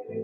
Get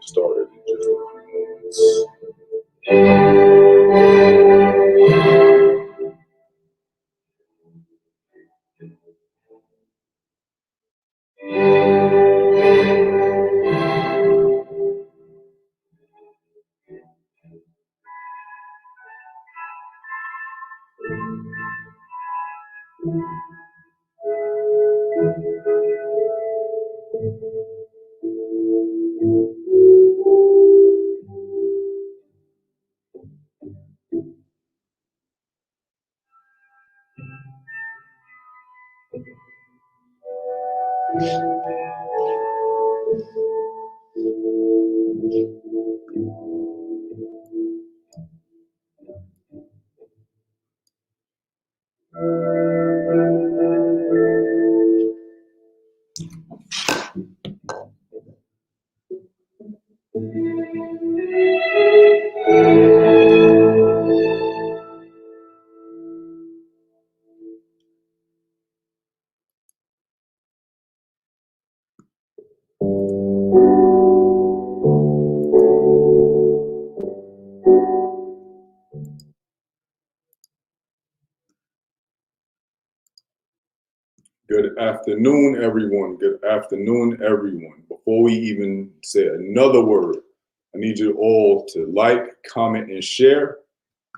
started in just a few moments. Good afternoon, everyone. Good afternoon, everyone. Before we even say another word, I need you all to like, comment, and share.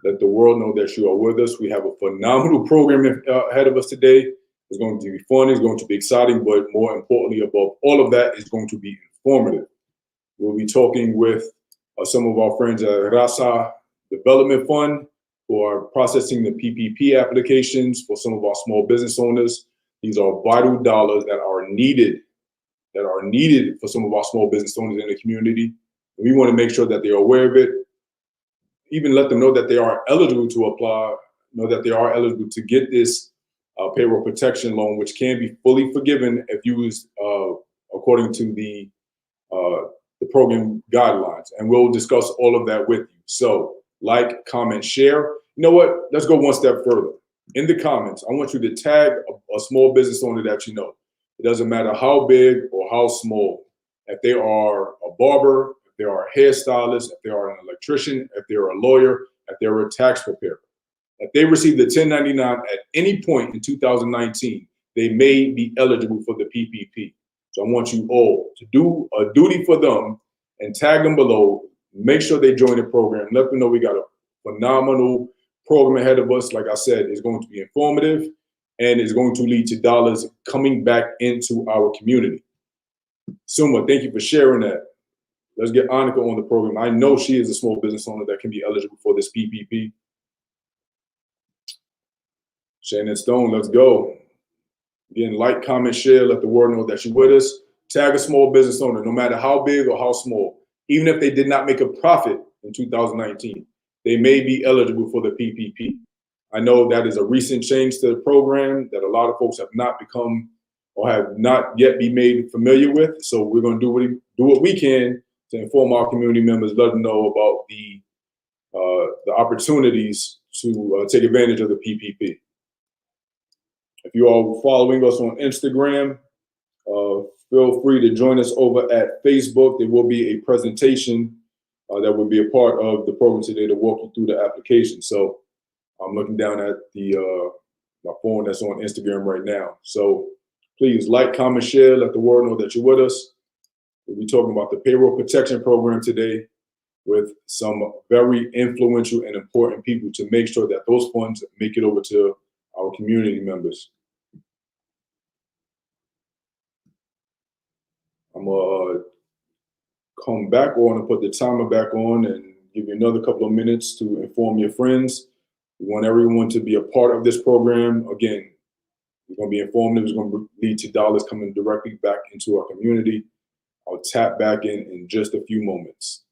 Let the world know that you are with us. We have a phenomenal program ahead of us today. It's going to be fun. It's going to be exciting, but more importantly, above all of that, it's going to be informative. We'll be talking with some of our friends at Raza Development Fund who are processing the PPP applications for some of our small business owners. These are vital dollars that are needed for some of our small business owners in the community. We want to make sure that they are aware of it, even let them know that they are eligible to apply, know that they are eligible to get this payroll protection loan, which can be fully forgiven if used according to the program guidelines. And we'll discuss all of that with you. So like, comment, share. You know what? Let's go one step further. In the comments, I want you to tag a small business owner that you know. It doesn't matter how big or how small. If they are a barber, if they are a hairstylist, if they are an electrician, if they're a lawyer, if they're a tax preparer. If they received the 1099 at any point in 2019, they may be eligible for the PPP. So I want you all to do a duty for them and tag them below. Make sure they join the program. Let them know we got a phenomenal program ahead of us. Like I said, it's going to be informative and it's going to lead to dollars coming back into our community. Suma, thank you for sharing that. Let's get Annika on the program. I know she is a small business owner that can be eligible for this PPP. Shannon Stone, let's go. Again, like, comment, share, let the world know that you're with us. Tag a small business owner, no matter how big or how small. Even if they did not make a profit in 2019, they may be eligible for the PPP. I know that is a recent change to the program that a lot of folks have not become or have not yet be made familiar with. So we're going to do what we can to inform our community members, let them know about the opportunities to take advantage of the PPP. If you are following us on Instagram, feel free to join us over at Facebook. There will be a presentation that will be a part of the program today to walk you through the application. So I'm looking down at the my phone that's on Instagram right now. So please like, comment, share, let the world know that you're with us. We'll be talking about the Payroll Protection Program today with some very influential and important people to make sure that those funds make it over to our community members. I'm gonna come back on and put the timer back on and give you another couple of minutes to inform your friends. We want everyone to be a part of this program. Again, it's going to be informative. It's going to lead to dollars coming directly back into our community. I'll tap back in just a few moments.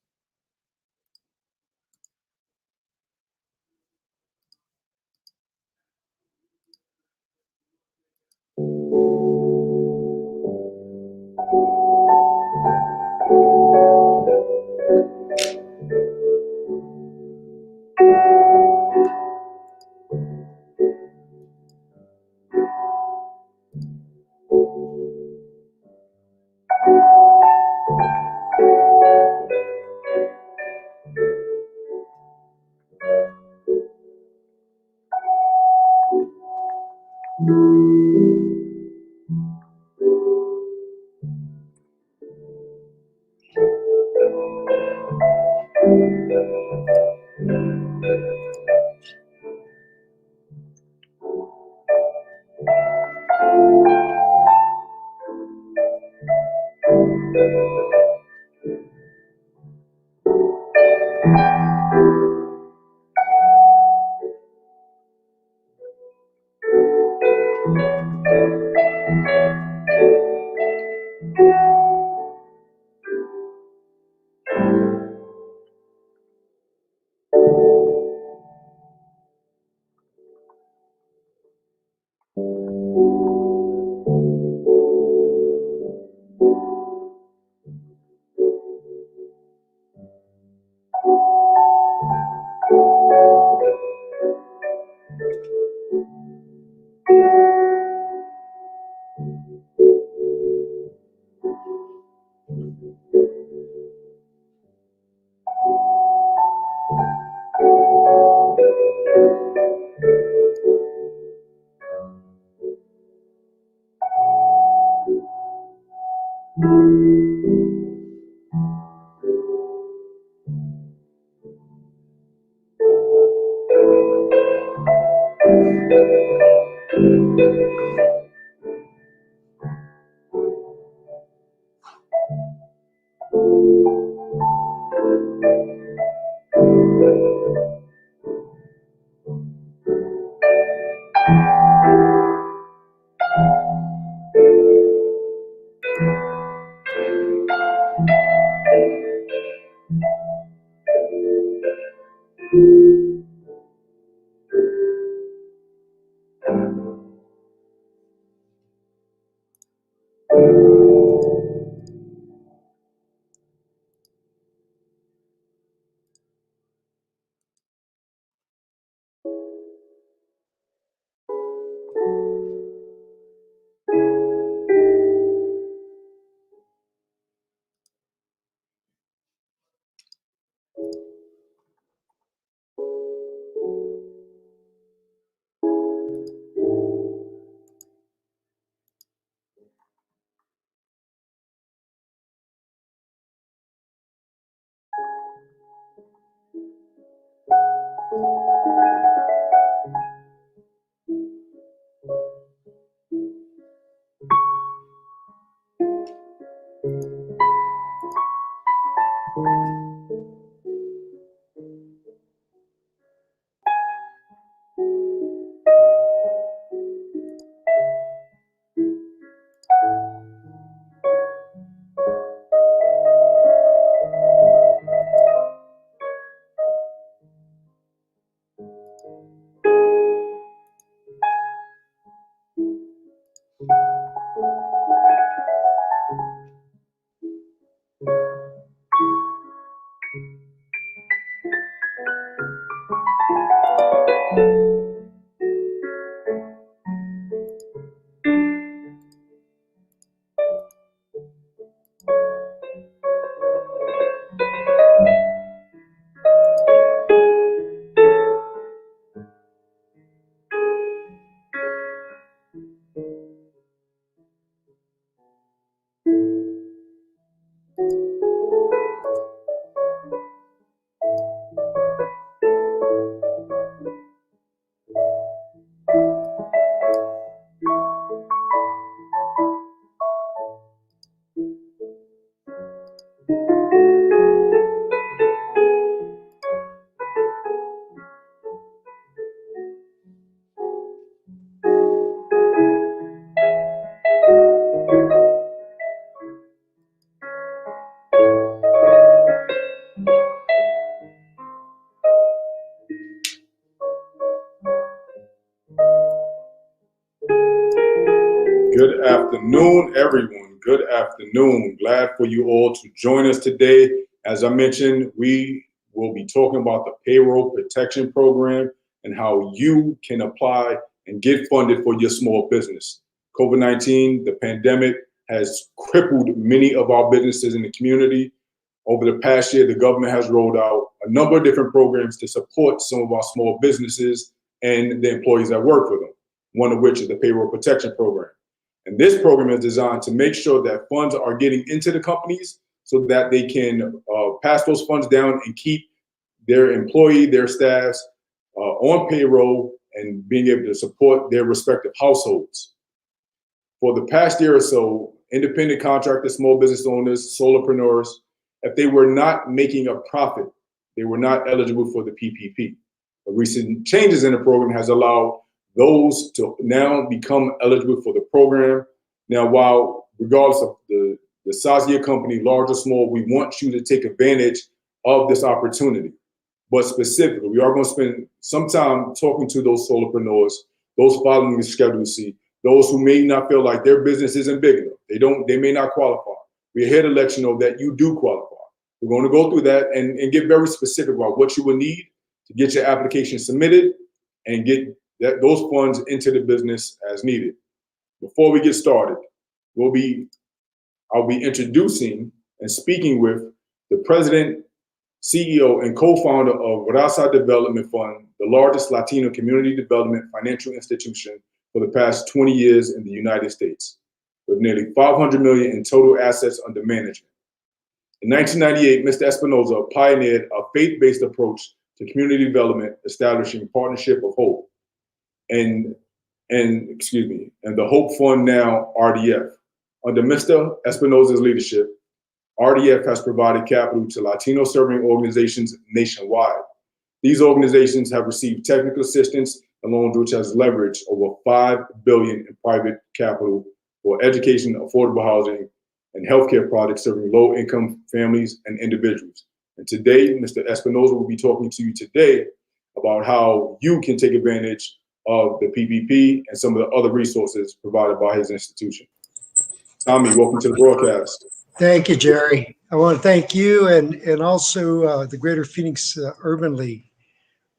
Good afternoon, everyone. Good afternoon. Glad for you all to join us today. As I mentioned, we will be talking about the Payroll Protection Program and how you can apply and get funded for your small business. COVID-19, the pandemic, has crippled many of our businesses in the community. Over the past year, the government has rolled out a number of different programs to support some of our small businesses and the employees that work for them, one of which is the Payroll Protection Program. And this program is designed to make sure that funds are getting into the companies so that they can pass those funds down and keep their employee, their staffs on payroll and being able to support their respective households. For the past year or so, independent contractors, small business owners, solopreneurs, if they were not making a profit, they were not eligible for the PPP. The recent changes in the program has allowed those to now become eligible for the program. Now, while regardless of the size of your company, large or small, we want you to take advantage of this opportunity. But specifically, we are going to spend some time talking to those solopreneurs, those following the Schedule C, those who may not feel like their business isn't big enough. They may not qualify. We're here to let you know that you do qualify. We're going to go through that and get very specific about what you will need to get your application submitted and get those funds into the business as needed. Before we get started, I'll be introducing and speaking with the president, CEO, and co-founder of Raza Development Fund, the largest Latino community development financial institution for the past 20 years in the United States, with nearly $500 million in total assets under management. In 1998, Mr. Espinoza pioneered a faith-based approach to community development, establishing Partnership of Hope and the Hope Fund, now RDF. Under Mr. Espinoza's leadership, RDF has provided capital to Latino serving organizations nationwide. These organizations have received technical assistance, along which has leveraged over $5 billion in private capital for education, affordable housing, and healthcare products serving low-income families and individuals. And today, Mr. Espinoza will be talking to you today about how you can take advantage of the PPP and some of the other resources provided by his institution. Tommy, welcome to the broadcast. Thank you, Jerry. I want to thank you and also the Greater Phoenix Urban League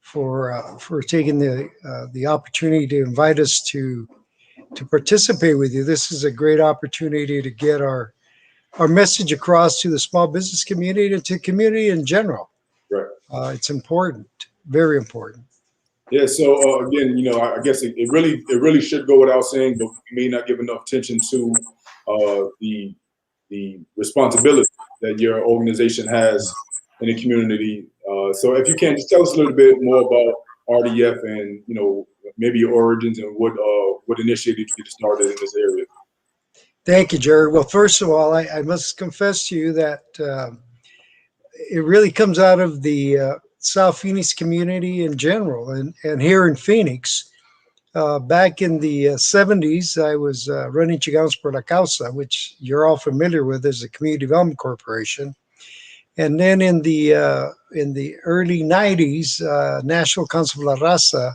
for taking the opportunity to invite us to participate with you. This is a great opportunity to get our message across to the small business community and to community in general. Right. It's important, very important. Yeah. So again, I guess it really should go without saying, but we may not give enough attention to the responsibility that your organization has in the community. So if you can just tell us a little bit more about RDF and maybe your origins and what initiated you to get started in this area. Thank you, Jerry. Well, first of all, I must confess to you that it really comes out of the South Phoenix community in general, and here in Phoenix. Back in the 70s, I was running Chicanos por la Causa, which you're all familiar with as a community development corporation. And then in the early 90s, National Council of La Raza,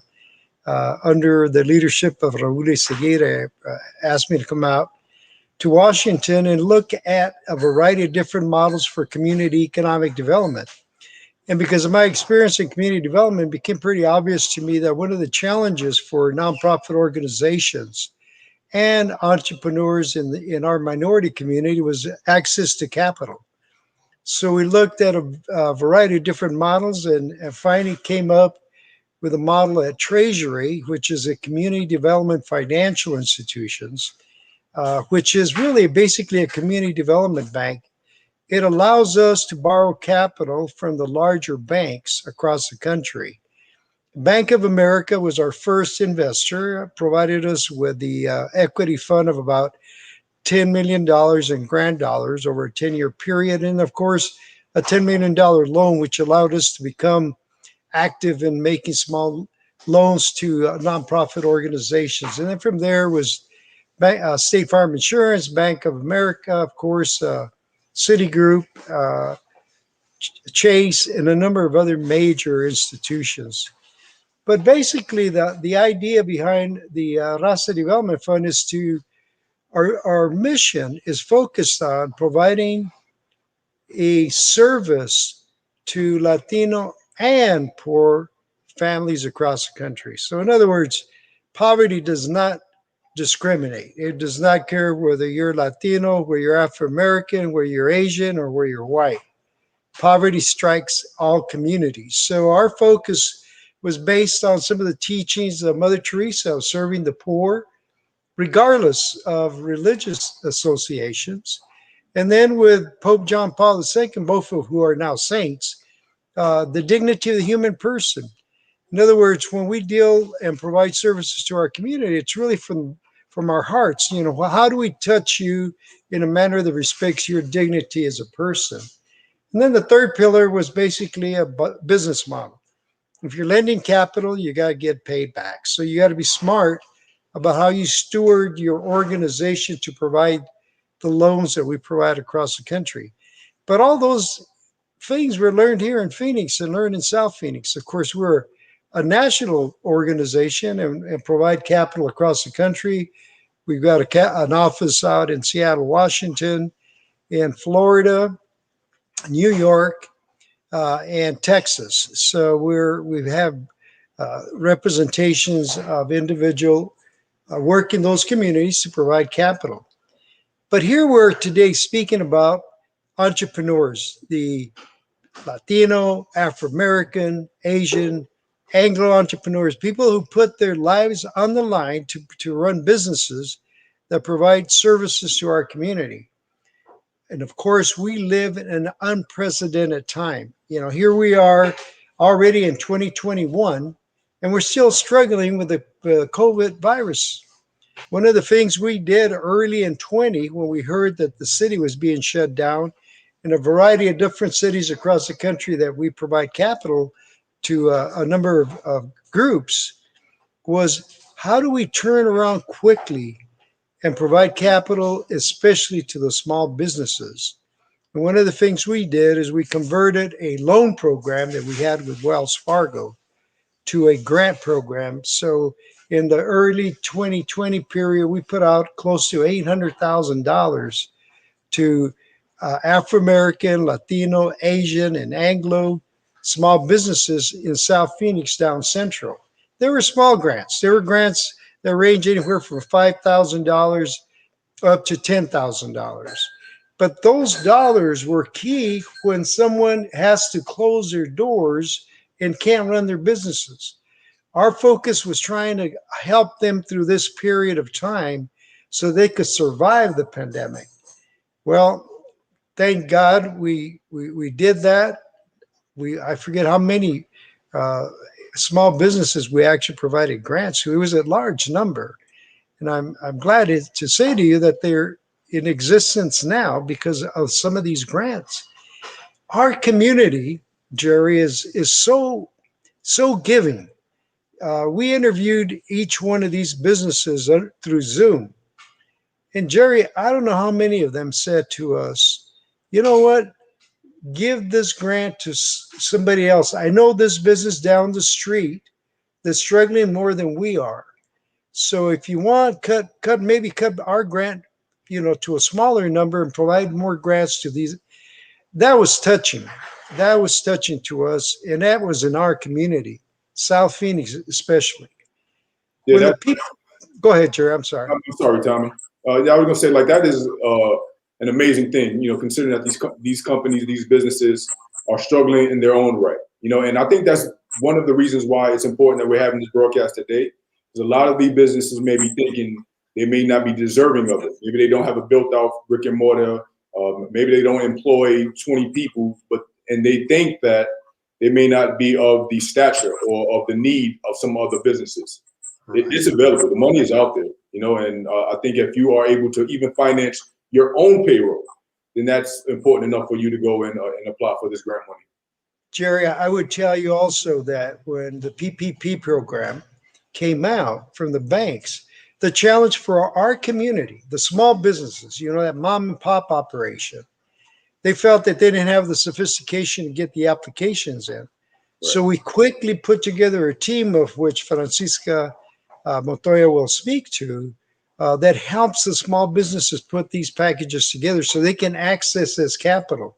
under the leadership of Raul Seguire, asked me to come out to Washington and look at a variety of different models for community economic development. And because of my experience in community development, it became pretty obvious to me that one of the challenges for nonprofit organizations and entrepreneurs in our minority community was access to capital. So we looked at a variety of different models and finally came up with a model at Treasury, which is a community development financial institutions, which is really basically a community development bank. It allows us to borrow capital from the larger banks across the country. Bank of America was our first investor, provided us with the equity fund of about $10 million in grant dollars over a 10-year period. And of course, a $10 million loan, which allowed us to become active in making small loans to nonprofit organizations. And then from there was State Farm Insurance, Bank of America, of course, Citigroup, Chase, and a number of other major institutions. But basically, the idea behind the Raza Development Fund is our mission is focused on providing a service to Latino and poor families across the country. So in other words, poverty does not discriminate. It does not care whether you're Latino, whether you're Afro-American, whether you're Asian, or whether you're white. Poverty strikes all communities. So our focus was based on some of the teachings of Mother Teresa of serving the poor, regardless of religious associations. And then with Pope John Paul II, both of who are now saints, the dignity of the human person. In other words, when we deal and provide services to our community, it's really from our hearts. How do we touch you in a manner that respects your dignity as a person? And then the third pillar was basically a business model. If you're lending capital, you got to get paid back. So you got to be smart about how you steward your organization to provide the loans that we provide across the country. But all those things were learned here in Phoenix and learned in South Phoenix. Of course, we're a national organization and provide capital across the country. We've got an office out in Seattle, Washington, in Florida, New York, and Texas. So we have representations of individual work in those communities to provide capital. But here we're today speaking about entrepreneurs, the Latino, Afro-American, Asian, Anglo entrepreneurs, people who put their lives on the line to run businesses that provide services to our community. And of course, we live in an unprecedented time. Here we are already in 2021, and we're still struggling with the COVID virus. One of the things we did early in 20, when we heard that the city was being shut down, in a variety of different cities across the country that we provide capital to a number of groups, was how do we turn around quickly and provide capital, especially to the small businesses? And one of the things we did is we converted a loan program that we had with Wells Fargo to a grant program. So in the early 2020 period, we put out close to $800,000 to Afro-American, Latino, Asian, and Anglo small businesses in South Phoenix down Central. They were small grants. They were grants that range anywhere from $5,000 up to $10,000. But those dollars were key when someone has to close their doors and can't run their businesses. Our focus was trying to help them through this period of time so they could survive the pandemic. Well, thank God we did that. I forget how many small businesses we actually provided grants to. It was a large number. And I'm glad to say to you that they're in existence now because of some of these grants. Our community, Jerry, is so giving. We interviewed each one of these businesses through Zoom. And Jerry, I don't know how many of them said to us, you know what? Give this grant to somebody else. I know this business down the street that's struggling more than we are. So if you want, cut our grant, to a smaller number and provide more grants to these. That was touching. That was touching to us, and that was in our community, South Phoenix especially. Yeah, When the people, go ahead, Jerry. I'm sorry. I'm sorry, Tommy. Yeah, I was gonna say like that is an amazing thing, considering that these companies, these businesses are struggling in their own right, and I think that's one of the reasons why it's important that we're having this broadcast today. Because a lot of these businesses may be thinking they may not be deserving of it. Maybe they don't have a built-out brick and mortar. Maybe they don't employ 20 people, and they think that they may not be of the stature or of the need of some other businesses. It's available. The money is out there, and I think if you are able to even finance your own payroll, then that's important enough for you to go and apply for this grant money. Jerry, I would tell you also that when the PPP program came out from the banks, the challenge for our community, the small businesses, that mom and pop operation, they felt that they didn't have the sophistication to get the applications in. Right. So we quickly put together a team of which Francisca Montoya will speak to, that helps the small businesses put these packages together so they can access this capital.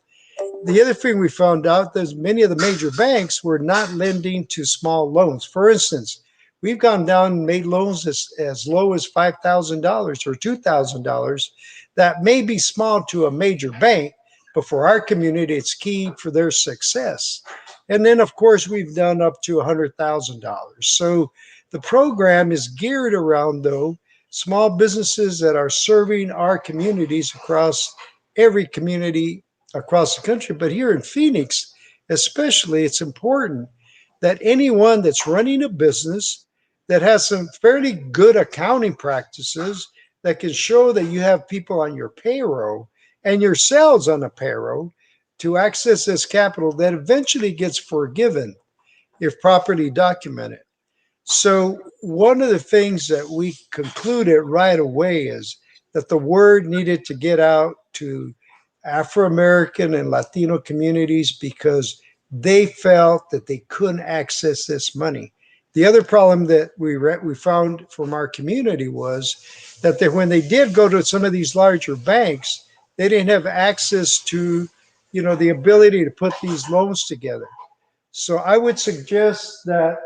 The other thing we found out is many of the major banks were not lending to small loans. For instance, we've gone down and made loans as low as $5,000 or $2,000 that may be small to a major bank, but for our community, it's key for their success. And then, of course, we've done up to $100,000. So the program is geared around, though, small businesses that are serving our communities across every community across the country. But here in Phoenix, especially, it's important that anyone that's running a business that has some fairly good accounting practices that can show that you have people on your payroll and yourselves on the payroll to access this capital that eventually gets forgiven if properly documented. So one of the things that we concluded right away is that the word needed to get out to Afro-American and Latino communities because they felt that they couldn't access this money. The other problem that we found from our community was that when they did go to some of these larger banks, they didn't have access to, the ability to put these loans together. So I would suggest that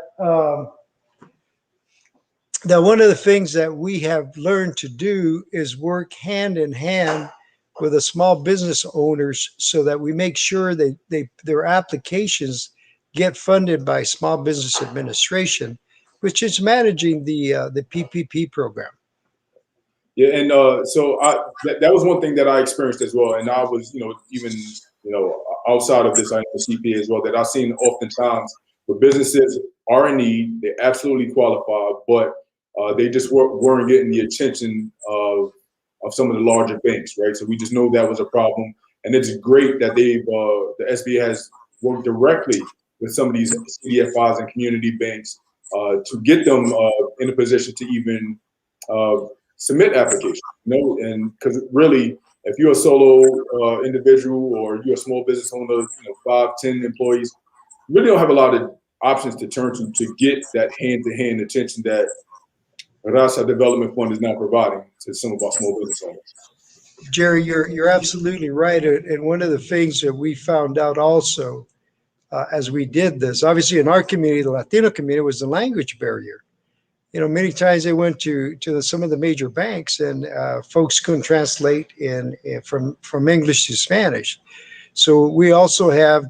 that one of the things that we have learned to do is work hand in hand with the small business owners so that we make sure that their applications get funded by Small Business Administration, which is managing the PPP program. Yeah, and so that was one thing that I experienced as well, and I was, even outside of this, I am a CPA as well. That I've seen oftentimes where businesses are in need, they absolutely qualify, but they just weren't getting the attention of some of the larger banks, right? So we just know that was a problem, and it's great that the SBA has worked directly with some of these CDFIs and community banks to get them in a position to even submit applications, and because really, if you're a solo individual or you're a small business owner, 5, 10 employees, you really don't have a lot of options to turn to get that hand-to-hand attention that Raza Development Fund is now providing to some of our small business owners. Jerry, you're absolutely right. And one of the things that we found out also as we did this, obviously in our community, the Latino community, was the language barrier. You know, many times they went to some of the major banks, and folks couldn't translate from English to Spanish. So we also have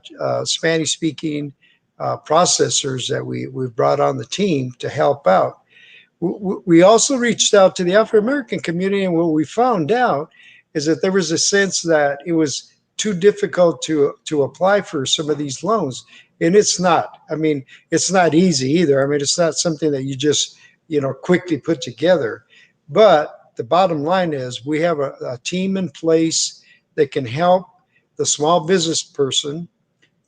Spanish-speaking processors that we've brought on the team to help out. We also reached out to the Afro-American community, and what we found out is that there was a sense that it was too difficult to apply for some of these loans. And it's not. I mean, it's not easy either. I mean, it's not something that you just, quickly put together. But the bottom line is we have a team in place that can help the small business person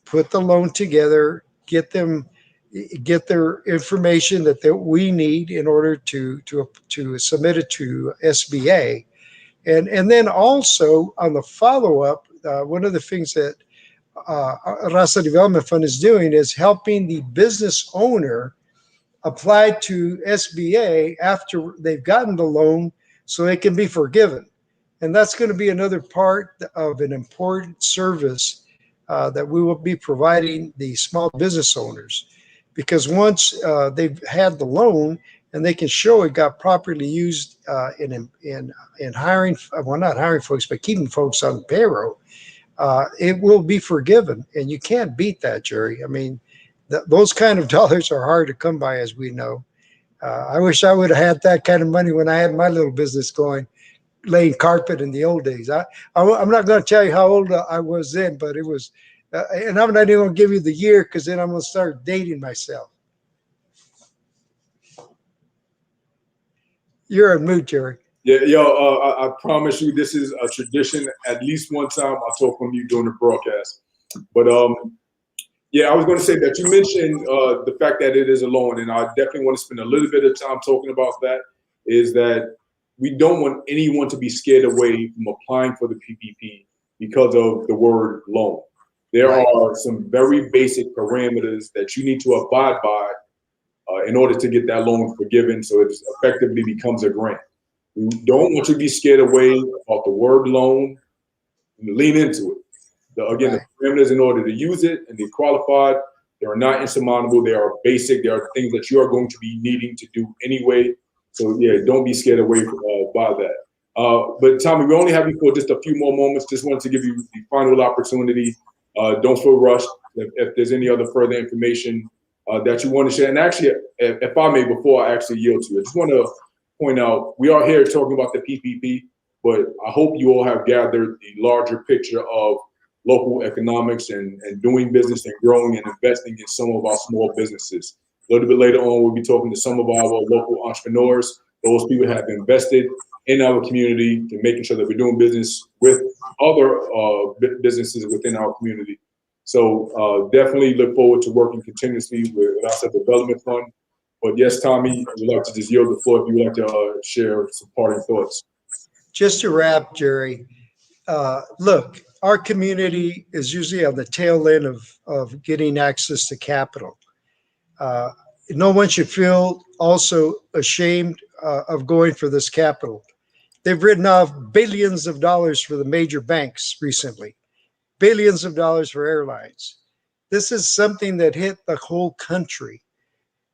put the loan together, get their information that we need in order to submit it to SBA. And then also on the follow-up, one of the things that Raza Development Fund is doing is helping the business owner apply to SBA after they've gotten the loan so they can be forgiven. And that's going to be another part of an important service that we will be providing the small business owners. Because once they've had the loan and they can show it got properly used in hiring, well, not hiring folks, but keeping folks on payroll, it will be forgiven. And you can't beat that, Jerry. I mean, those kind of dollars are hard to come by, as we know. I wish I would have had that kind of money when I had my little business going, laying carpet in the old days. I'm not going to tell you how old I was then, but it was, and I'm not even going to give you the year because then I'm going to start dating myself. You're in mood, Jerry. Yeah, I promise you, this is a tradition. At least one time I'll talk from you during the broadcast. But yeah, I was going to say that you mentioned the fact that it is a loan, and I definitely want to spend a little bit of time talking about that, is that we don't want anyone to be scared away from applying for the PPP because of the word loan. There are some very basic parameters that you need to abide by in order to get that loan forgiven, so it effectively becomes a grant. We don't want you to be scared away about the word loan. Lean into it. Again, the parameters in order to use it and be qualified, they are not insurmountable. They are basic. They are things that you are going to be needing to do anyway. So yeah, don't be scared away by that. But Tommy, we only have you for just a few more moments. Just wanted to give you the final opportunity. Don't feel rushed. If there's any other further information that you want to share, and actually, if I may, before I actually yield to you, I just want to point out we are here talking about the PPP, but I hope you all have gathered the larger picture of local economics and doing business and growing and investing in some of our small businesses. A little bit later on, we'll be talking to some of our local entrepreneurs. Those people have invested in our community and making sure that we're doing business with other businesses within our community. So definitely look forward to working continuously with Raza Development Fund. But yes, Tommy, I would like to just yield the floor if you would like to share some parting thoughts. Just to wrap, Jerry, look, our community is usually on the tail end of getting access to capital. No one should feel also ashamed of going for this capital. They've written off billions of dollars for the major banks recently, billions of dollars for airlines. This is something that hit the whole country.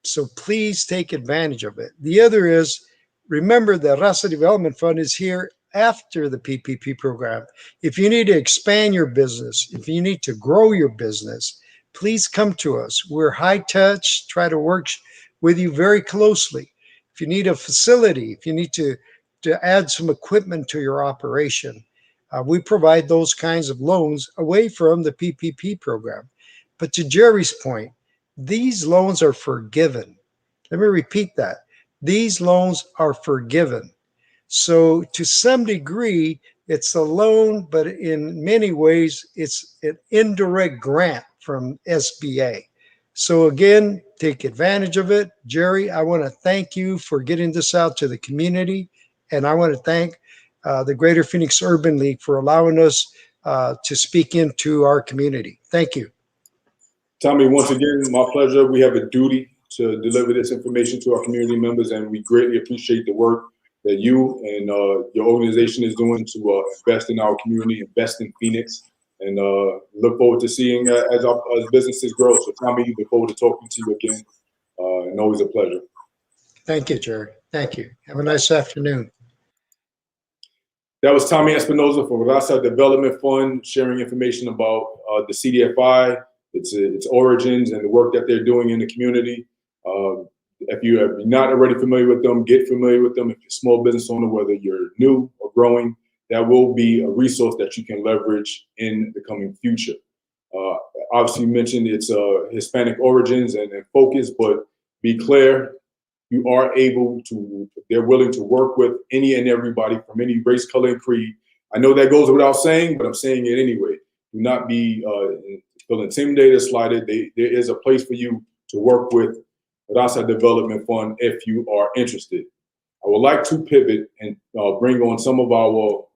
So please take advantage of it. The other is, remember the Raza Development Fund is here after the PPP program. If you need to expand your business, if you need to grow your business, please come to us. We're high touch, try to work with you very closely. If you need a facility, if you need to add some equipment to your operation, we provide those kinds of loans away from the PPP program. But to Jerry's point, these loans are forgiven. Let me repeat that. These loans are forgiven. So to some degree, it's a loan, but in many ways, it's an indirect grant from SBA. So again, take advantage of it. Jerry, I want to thank you for getting this out to the community. And I want to thank the Greater Phoenix Urban League for allowing us to speak into our community. Thank you. Tommy, once again, my pleasure. We have a duty to deliver this information to our community members, and we greatly appreciate the work that you and your organization is doing to invest in our community, invest in Phoenix, and look forward to seeing as businesses grow. So Tommy, look forward to talking to you again, and always a pleasure. Thank you, Jerry. Thank you. Have a nice afternoon. That was Tommy Espinoza from Raza Development Fund, sharing information about the CDFI, its origins, and the work that they're doing in the community. If you're not already familiar with them, get familiar with them. If you're a small business owner, whether you're new or growing, that will be a resource that you can leverage in the coming future. Obviously, you mentioned it's Hispanic origins and focus, but be clear, you are able to, they're willing to work with any and everybody from any race, color, and creed. I know that goes without saying, but I'm saying it anyway. Do not be feel intimidated or slighted. There is a place for you to work with Raza Development Fund if you are interested. I would like to pivot and bring on some of our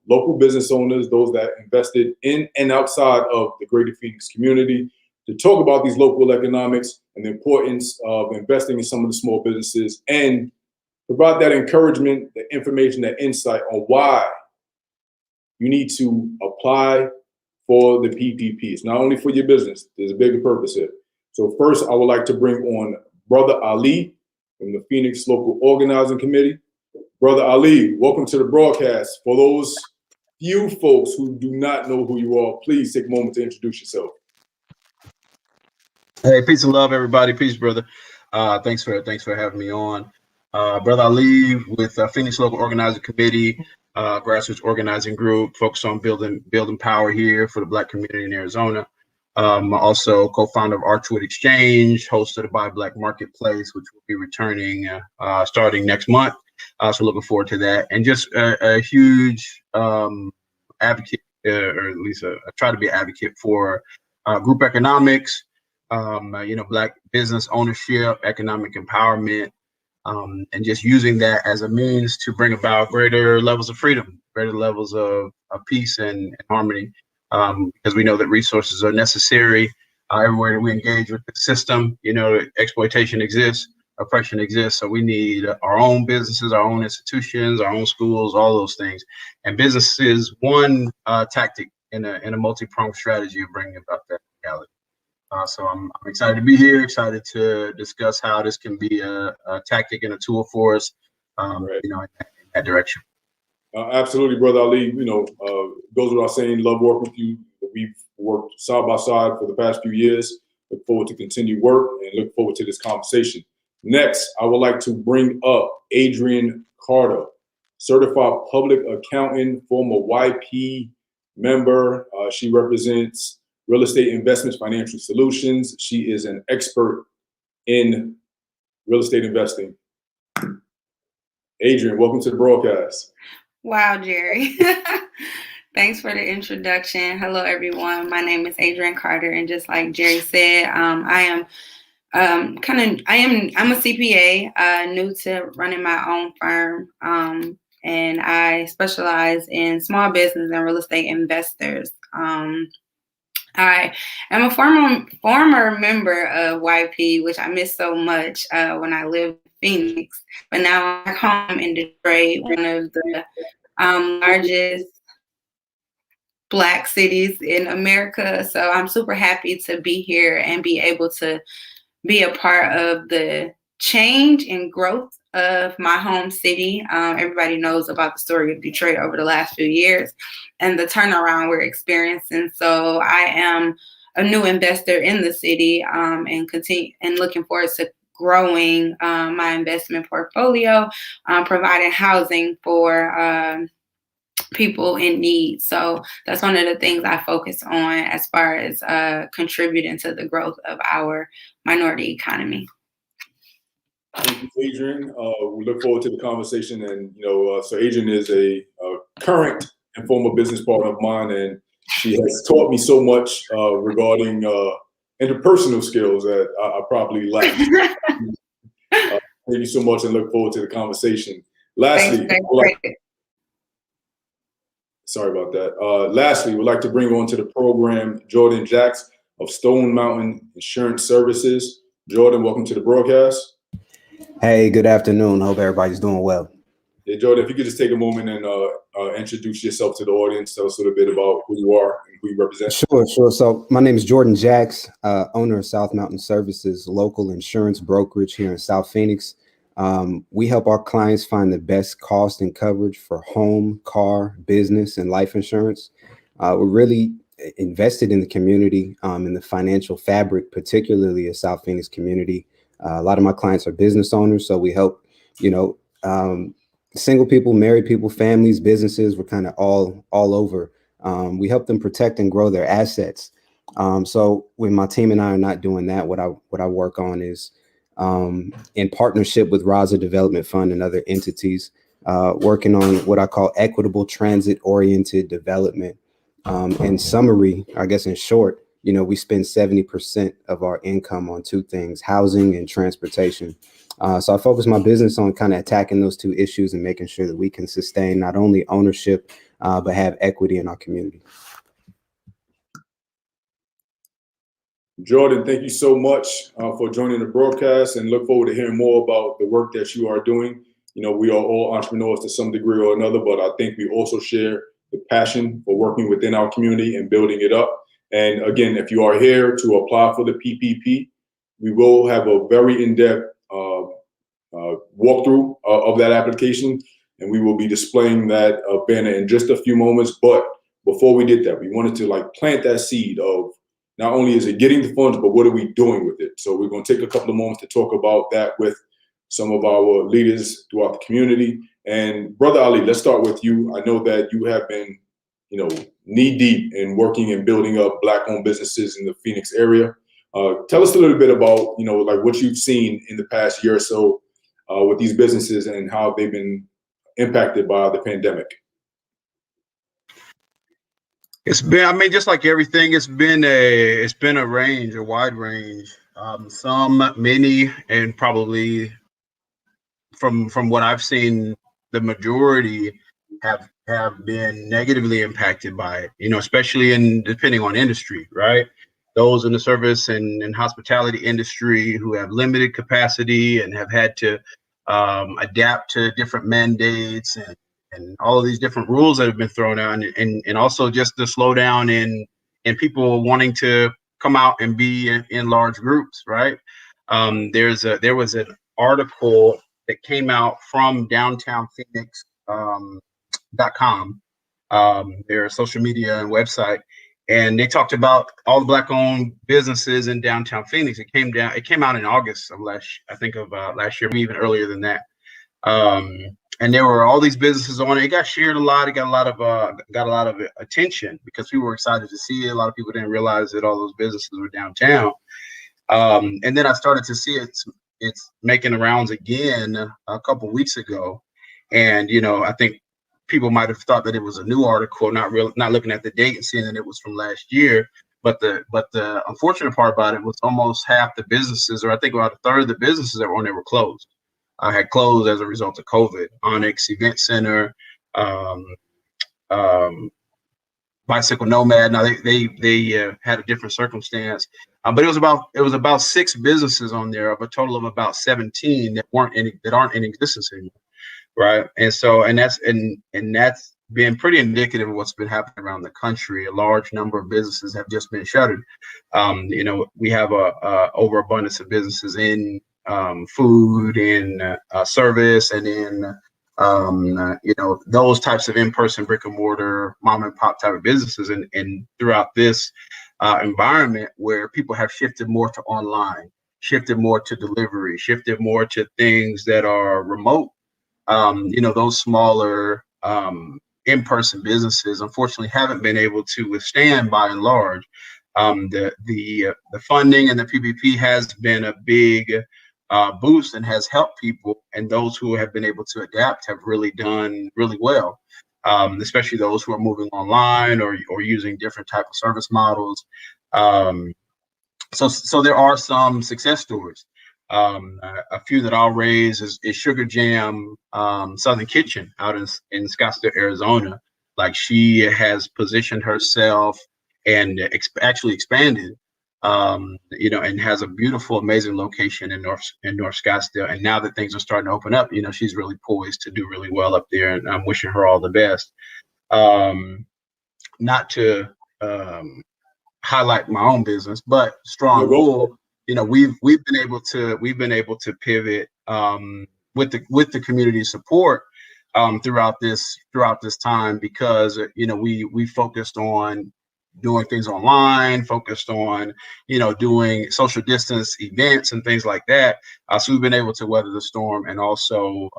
local business owners, those that invested in and outside of the greater Phoenix community, to talk about these local economics and the importance of investing in some of the small businesses and provide that encouragement, the information, that insight on why you need to apply for the PPP. It's not only for your business, there's a bigger purpose here. So first, I would like to bring on Brother Ali from the Phoenix Local Organizing Committee. Brother Ali, welcome to the broadcast. For those few folks who do not know who you are, please take a moment to introduce yourself. Hey, peace and love, everybody. Peace, brother. Thanks for having me on. Brother Ali with Phoenix Local Organizing Committee, grassroots organizing group, focused on building power here for the Black community in Arizona. Also co-founder of Archwood Exchange, host of the Buy Black Marketplace, which will be returning starting next month. So looking forward to that. And just a huge advocate, or at least try to be an advocate for group economics, Black business ownership, economic empowerment, and just using that as a means to bring about greater levels of freedom, greater levels of peace and harmony, because we know that resources are necessary everywhere that we engage with the system. Exploitation exists, oppression exists, so we need our own businesses, our own institutions, our own schools, all those things. And business is one tactic in a multi-pronged strategy of bringing about that reality. So I'm excited to be here, excited to discuss how this can be a tactic and a tool for us, Right. in that direction. Absolutely, Brother Ali. Goes without saying, love working with you. We've worked side by side for the past few years. Look forward to continue work and look forward to this conversation. Next, I would like to bring up Adrienne Carter, certified public accountant, former YP member. She represents Real Estate Investments Financial Solutions. She is an expert in real estate investing. Adrienne, welcome to the broadcast. Wow, Jerry. Thanks for the introduction. Hello, everyone. My name is Adrienne Carter, and just like Jerry said, I'm a CPA, new to running my own firm, and I specialize in small business and real estate investors. I am a former member of YP, which I missed so much when I lived in Phoenix, but now I'm home in Detroit, one of the largest Black cities in America. So I'm super happy to be here and be able to be a part of the change and growth of my home city. Everybody knows about the story of Detroit over the last few years and the turnaround we're experiencing. So I am a new investor in the city and continue and looking forward to growing my investment portfolio, providing housing for people in need. So that's one of the things I focus on as far as contributing to the growth of our minority economy. Thank you, Adrienne. We look forward to the conversation. And, so Adrienne is a current and former business partner of mine, and she has taught me so much regarding interpersonal skills that I probably lack. Thank you so much and look forward to the conversation. Lastly, sorry about that. Lastly, we'd like to bring on to the program Jordan Jacks of Stone Mountain Insurance Services. Jordan, welcome to the broadcast. Hey, good afternoon. Hope everybody's doing well. Yeah, Jordan, if you could just take a moment and introduce yourself to the audience, tell us a little bit about who you are and who you represent. Sure. So my name is Jordan Jacks, owner of South Mountain Services, local insurance brokerage here in South Phoenix. We help our clients find the best cost and coverage for home, car, business, and life insurance. We're really invested in the community, in the financial fabric, particularly a South Phoenix community. A lot of my clients are business owners, so we help, single people, married people, families, businesses. We're kind of all over. We help them protect and grow their assets. So when my team and I are not doing that, what I work on is in partnership with Raza Development Fund and other entities, working on what I call equitable transit-oriented development. In summary, I guess in short, we spend 70% of our income on two things: housing and transportation. So I focus my business on kind of attacking those two issues and making sure that we can sustain not only ownership, but have equity in our community. Jordan, thank you so much for joining the broadcast, and look forward to hearing more about the work that you are doing. We are all entrepreneurs to some degree or another, but I think we also share the passion for working within our community and building it up. And again, if you are here to apply for the PPP, we will have a very in-depth walkthrough of that application, and we will be displaying that banner in just a few moments. But before we did that, we wanted to plant that seed of not only is it getting the funds, but what are we doing with it? So we're going to take a couple of moments to talk about that with some of our leaders throughout the community. And Brother Ali, let's start with you. I know that you have been, knee deep in working and building up Black-owned businesses in the Phoenix area. Tell us a little bit about, what you've seen in the past year or so with these businesses and how they've been impacted by the pandemic. It's been, just like everything, it's been a range, a wide range. Some, many, and probably from what I've seen, the majority have been negatively impacted by it, especially depending on industry, right? Those in the service and hospitality industry who have limited capacity and have had to adapt to different mandates and all of these different rules that have been thrown out, and also just the slowdown in people wanting to come out and be in large groups, right? There was an article that came out from downtownphoenix.com, their social media and website, and they talked about all the Black-owned businesses in downtown Phoenix. It came out in August of last year, even earlier than that. And there were all these businesses on it. It got shared a lot. It got a lot of attention because people were excited to see it. A lot of people didn't realize that all those businesses were downtown. And then I started to see it's making the rounds again a couple weeks ago. And, I think people might have thought that it was a new article, not looking at the date and seeing that it was from last year. But the unfortunate part about it was almost half the businesses, or I think about a third of the businesses that were on there were closed. Had closed as a result of COVID. Onyx Event Center, Bicycle Nomad. Now they had a different circumstance, but it was about 6 businesses on there of a total of about 17 that aren't in existence anymore, right? And so that's been pretty indicative of what's been happening around the country. A large number of businesses have just been shuttered. We have a overabundance of businesses in food, in service, and in those types of in-person brick and mortar mom and pop type of businesses, and throughout this environment where people have shifted more to online, shifted more to delivery, shifted more to things that are remote. Those smaller in-person businesses unfortunately haven't been able to withstand by and large. The funding and the PPP has been a big boost and has helped people, and those who have been able to adapt have really done really well, especially those who are moving online or using different type of service models. So there are some success stories. A few that I'll raise is Sugar Jam Southern Kitchen out in Scottsdale, Arizona. Like, she has positioned herself and actually expanded you know, and has a beautiful, amazing location in North Scottsdale. And now that things are starting to open up, you know, she's really poised to do really well up there, and I'm wishing her all the best. Not to highlight my own business, but Strong Wool, you know, we've been able to pivot with the community support throughout this time, because you know we focused on doing things online, focused on, you know, doing social distance events and things like that. So we've been able to weather the storm, and also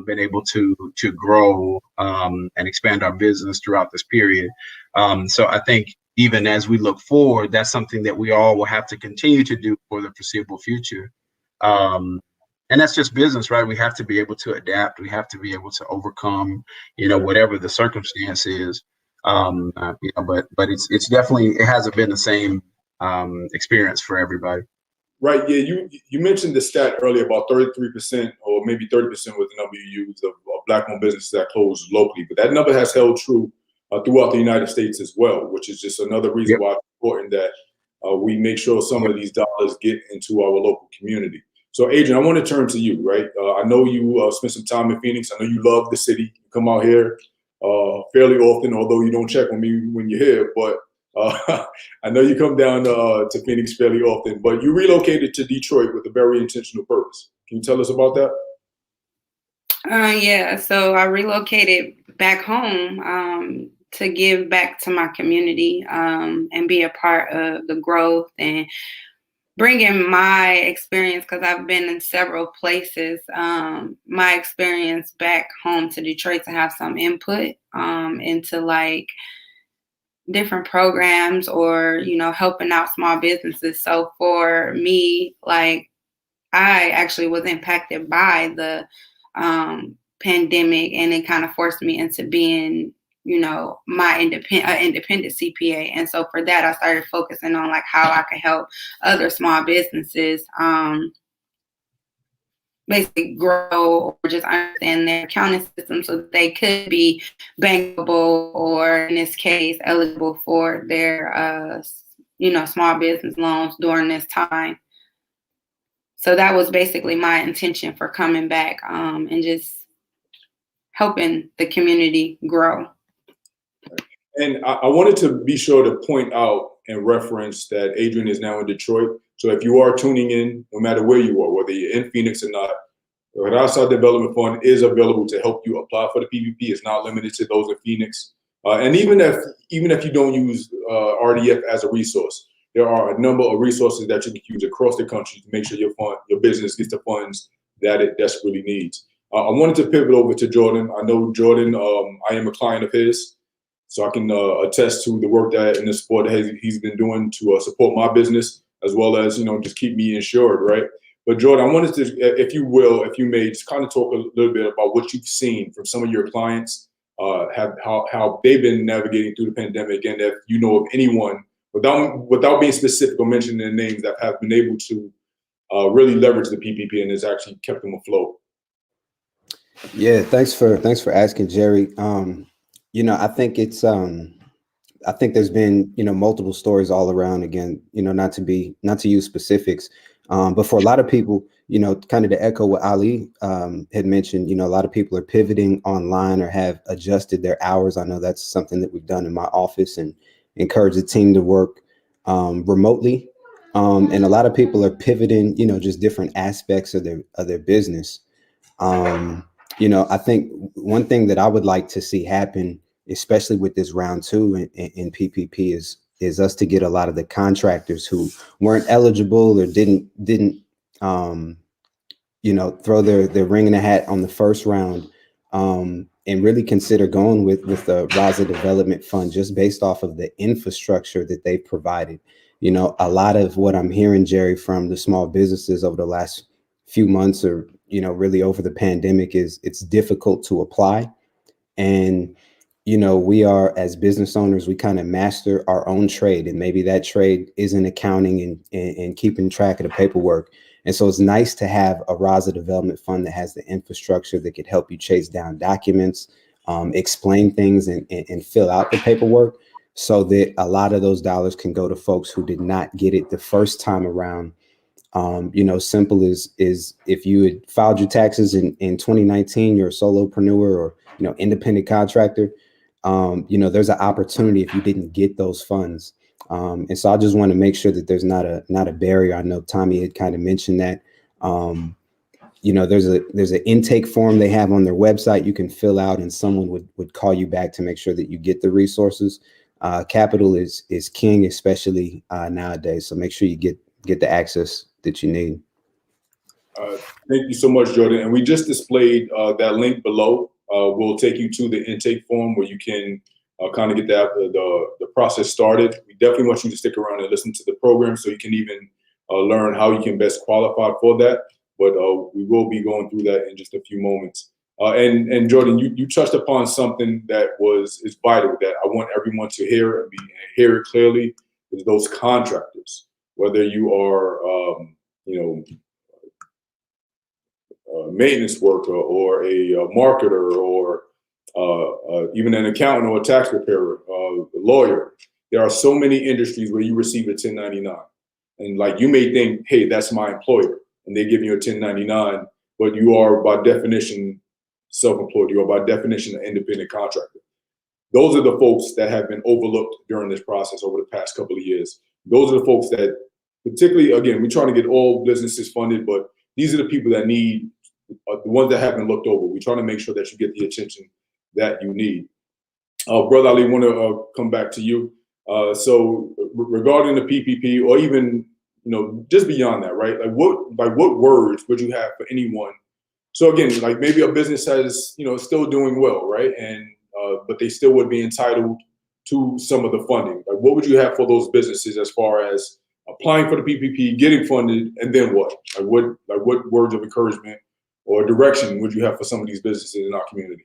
been able to grow and expand our business throughout this period. So I think even as we look forward, that's something that we all will have to continue to do for the foreseeable future. And that's just business, right? We have to be able to adapt. We have to be able to overcome, you know, whatever the circumstance is. You know, but it's definitely, it hasn't been the same experience for everybody. Right. Yeah. You mentioned the stat earlier about 33% or maybe 30% was the number you used of Black-owned businesses that closed locally, but that number has held true throughout the United States as well, which is just another reason why it's important that we make sure some of these dollars get into our local community. So, Adrian, I want to turn to you, right? I know you spent some time in Phoenix. I know you love the city. You come out here fairly often, although you don't check on me when you're here. But I know you come down to Phoenix fairly often. But you relocated to Detroit with a very intentional purpose. Can you tell us about that? Yeah, so I relocated back home to give back to my community and be a part of the growth and bringing my experience, because I've been in several places, my experience back home to Detroit to have some input into like different programs or, you know, helping out small businesses. So for me, like, I actually was impacted by the pandemic, and it kind of forced me into being, you know, my independent CPA. And so for that, I started focusing on like how I could help other small businesses basically grow or just understand their accounting system so that they could be bankable, or in this case, eligible for their, you know, small business loans during this time. So that was basically my intention for coming back and just helping the community grow. And I wanted to be sure to point out and reference that Adrian is now in Detroit. So if you are tuning in, no matter where you are, whether you're in Phoenix or not, the Raza Development Fund is available to help you apply for the PPP. It's not limited to those in Phoenix. And even if you don't use RDF as a resource, there are a number of resources that you can use across the country to make sure your business gets the funds that it desperately needs. I wanted to pivot over to Jordan. I know Jordan, I am a client of his, so I can attest to the work that and the support that he's been doing to support my business, as well as, you know, just keep me insured, right? But Jordan, I wanted to, if you may, just kind of talk a little bit about what you've seen from some of your clients, how they've been navigating through the pandemic, and if you know of anyone, without being specific or mentioning their names, that have been able to really leverage the PPP and has actually kept them afloat. Yeah, thanks for asking, Jerry. You know, I think it's I think there's been, you know, multiple stories all around. Again, you know, not to use specifics, but for a lot of people, you know, kind of to echo what Ali had mentioned, you know, a lot of people are pivoting online or have adjusted their hours. I know that's something that we've done in my office, and encourage the team to work remotely. And a lot of people are pivoting, you know, just different aspects of their business. You know, I think one thing that I would like to see happen, especially with this round 2 in PPP, is us to get a lot of the contractors who weren't eligible or didn't you know, throw their ring in the hat on the first round, and really consider going with the Raza Development Fund, just based off of the infrastructure that they've provided. You know, a lot of what I'm hearing, Jerry, from the small businesses over the last few months, or, you know, really over the pandemic, is it's difficult to apply. And, you know, we are, as business owners, we kind of master our own trade, and maybe that trade isn't accounting and keeping track of the paperwork. And so it's nice to have a Raza Development Fund that has the infrastructure that could help you chase down documents, explain things, and fill out the paperwork. so that a lot of those dollars can go to folks who did not get it the first time around. Simple is if you had filed your taxes in 2019, you're a solopreneur or, independent contractor, there's an opportunity if you didn't get those funds. And so I just want to make sure that there's not a barrier. I know Tommy had kind of mentioned that. There's an intake form they have on their website you can fill out, and someone would call you back to make sure that you get the resources. Capital is king, especially nowadays. So make sure you get the access that you need. Thank you so much, Jordan. And we just displayed that link below. We'll take you to the intake form where you can kind of get the process started. We definitely want you to stick around and listen to the program so you can even learn how you can best qualify for that. But we will be going through that in just a few moments. And Jordan, you touched upon something that is vital that I want everyone to hear and hear it clearly, is those contractors. Whether you are, a maintenance worker or a marketer or even an accountant or a tax preparer, a lawyer, there are so many industries where you receive a 1099. And like you may think, hey, that's my employer, and they give you a 1099, but you are by definition self-employed. You are by definition an independent contractor. Those are the folks that have been overlooked during this process over the past couple of years. Those are the folks that, particularly, again, we're trying to get all businesses funded, but these are the people that need, the ones that have been looked over. We're trying to make sure that you get the attention that you need. Brother Ali, I want to come back to you. So regarding the PPP, or even, just beyond that, right? Like what words would you have for anyone? So again, like maybe a business has, still doing well, right? And but they still would be entitled to some of the funding. Like what would you have for those businesses as far as applying for the PPP, getting funded, and then what? What words of encouragement or direction would you have for some of these businesses in our community?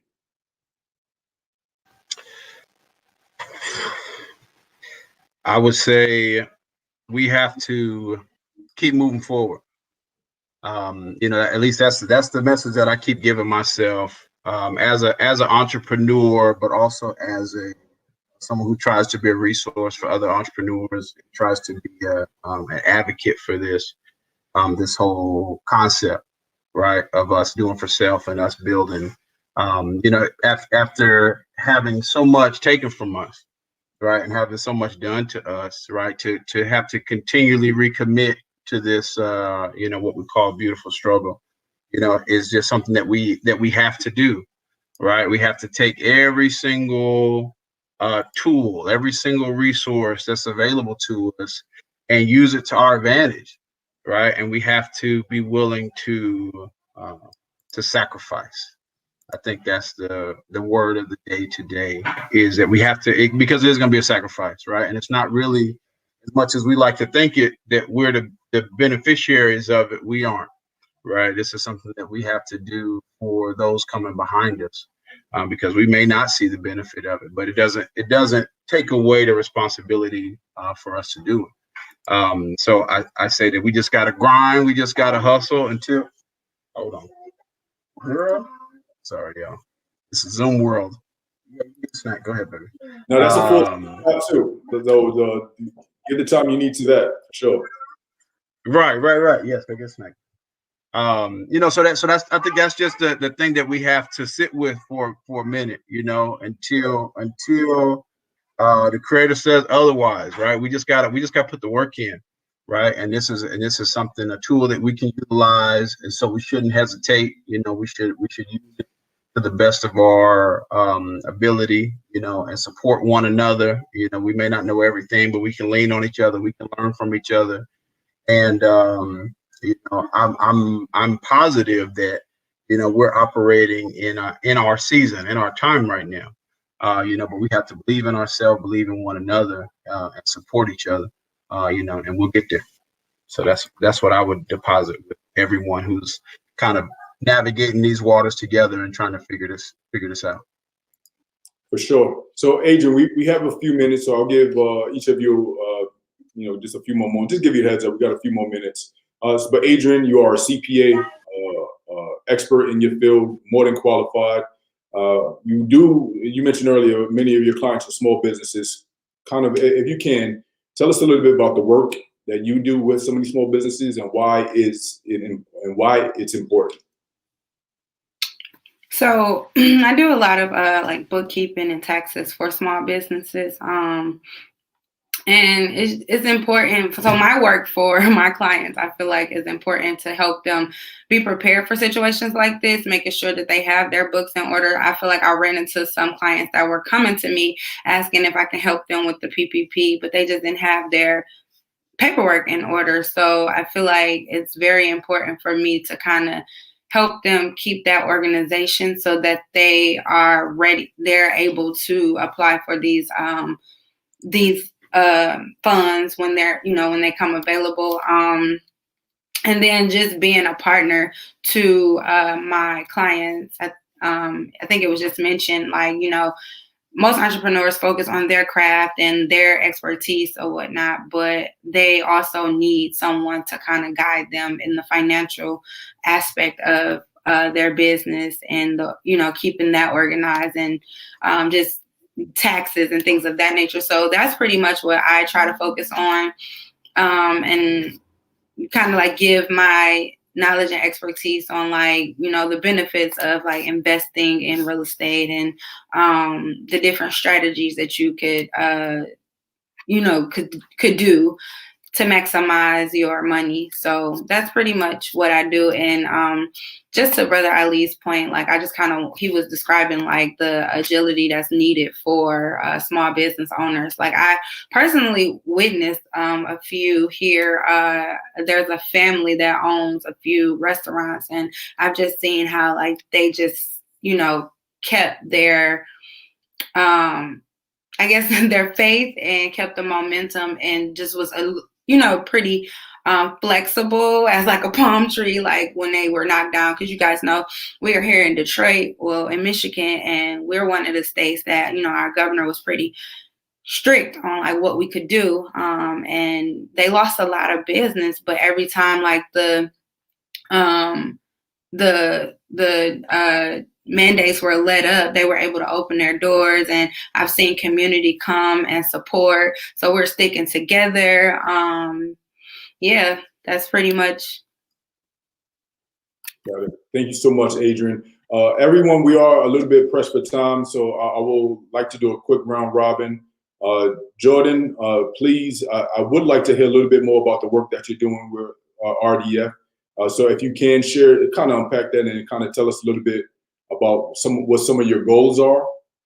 I would say we have to keep moving forward. At least that's the message that I keep giving myself as an entrepreneur, but also as someone who tries to be a resource for other entrepreneurs, tries to be an advocate for this whole concept, right, of us doing for self and us building. After having so much taken from us, right, and having so much done to us, right, to have to continually recommit to this, what we call beautiful struggle, is just something that we have to do, right? We have to take every single tool, every single resource that's available to us and use it to our advantage, right? And we have to be willing to sacrifice. I think that's the word of the day today, is that we have to, because there's going to be a sacrifice, right? And it's not really, as much as we like to think it, that we're the beneficiaries of it, we aren't, right? This is something that we have to do for those coming behind us, because we may not see the benefit of it, but it doesn't take away the responsibility for us to do it. So I say that we just got to grind, we just got to hustle until, hold on. Sorry, y'all. This is Zoom world. Snack. Go ahead, baby. No, that's a full too. Give the time you need to that, for sure. Right. Yes, I guess snack. So that's I think that's just the thing that we have to sit with for a minute, until the creator says otherwise, right? We just gotta put the work in, right? And this is something, a tool that we can utilize, and so we shouldn't hesitate. We should use it to the best of our ability, and support one another. We may not know everything, but we can lean on each other. We can learn from each other. And I'm positive that we're operating in our season, in our time right now. But we have to believe in ourselves, believe in one another, and support each other. And we'll get there. So that's what I would deposit with everyone who's kind of navigating these waters together and trying to figure this out. For sure. So Adrian, we have a few minutes, so I'll give each of you just a few more moments. Just give you a heads up, we got a few more minutes. But Adrian, you are a CPA expert in your field, more than qualified. You mentioned earlier, many of your clients are small businesses, kind of, if you can, tell us a little bit about the work that you do with some of these small businesses and why it's important. So I do a lot of like bookkeeping and taxes for small businesses. And it's important. So my work for my clients, I feel like is important to help them be prepared for situations like this, making sure that they have their books in order. I feel like I ran into some clients that were coming to me asking if I can help them with the PPP, but they just didn't have their paperwork in order. So I feel like it's very important for me to kind of help them keep that organization so that they are ready. They're able to apply for these funds when they're, when they come available. And then just being a partner to my clients. I think it was just mentioned, like, most entrepreneurs focus on their craft and their expertise or whatnot, but they also need someone to kind of guide them in the financial aspect of their business and, keeping that organized and just taxes and things of that nature. So that's pretty much what I try to focus on, and kind of like give my knowledge and expertise on, like, the benefits of like investing in real estate and the different strategies that you could could do to maximize your money. So that's pretty much what I do. And just to Brother Ali's point, like, he was describing like the agility that's needed for small business owners. Like, I personally witnessed a few here. There's a family that owns a few restaurants, and I've just seen how like they just, kept their I guess their faith and kept the momentum and just was pretty flexible as like a palm tree, like when they were knocked down. Because you guys know we are here in Detroit, in Michigan, and we're one of the states that, our governor was pretty strict on like what we could do. And they lost a lot of business, but every time like the mandates were let up, they were able to open their doors, and I've seen community come and support. So we're sticking together. Yeah, that's pretty much. Got it. Thank you so much, Adrian. Everyone, we are a little bit pressed for time, so I will like to do a quick round robin. Jordan, please, I would like to hear a little bit more about the work that you're doing with RDF. So if you can share, kind of unpack that and kind of tell us a little bit about what some of your goals are.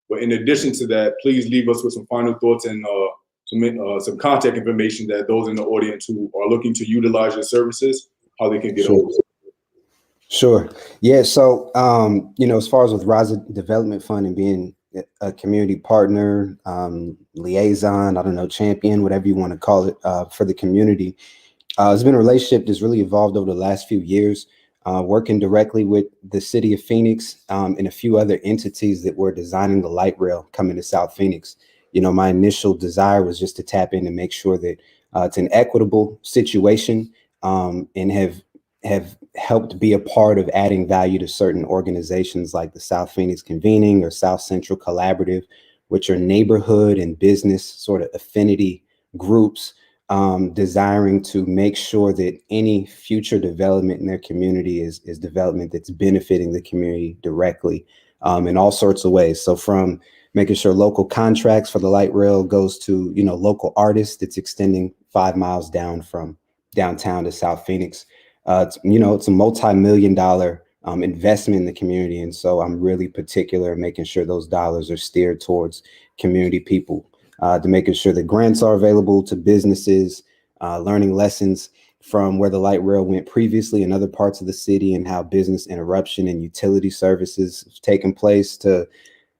But in addition to that, please leave us with some final thoughts and some contact information that those in the audience who are looking to utilize your services, how they can get hold of it. Sure. Yeah. So, as far as with Raza Development Fund and being a community partner, liaison, champion, whatever you want to call it, for the community, it's been a relationship that's really evolved over the last few years, working directly with the city of Phoenix and a few other entities that were designing the light rail coming to South Phoenix. My initial desire was just to tap in and make sure that it's an equitable situation, and have helped be a part of adding value to certain organizations like the South Phoenix Convening or South Central Collaborative, which are neighborhood and business sort of affinity groups, desiring to make sure that any future development in their community is development that's benefiting the community directly, in all sorts of ways. So from making sure local contracts for the light rail goes to, local artists that's extending 5 miles down from downtown to South Phoenix. It's a multi-million-dollar investment in the community. And so I'm really particular in making sure those dollars are steered towards community people, to making sure that grants are available to businesses, learning lessons from where the light rail went previously in other parts of the city and how business interruption and utility services have taken place, to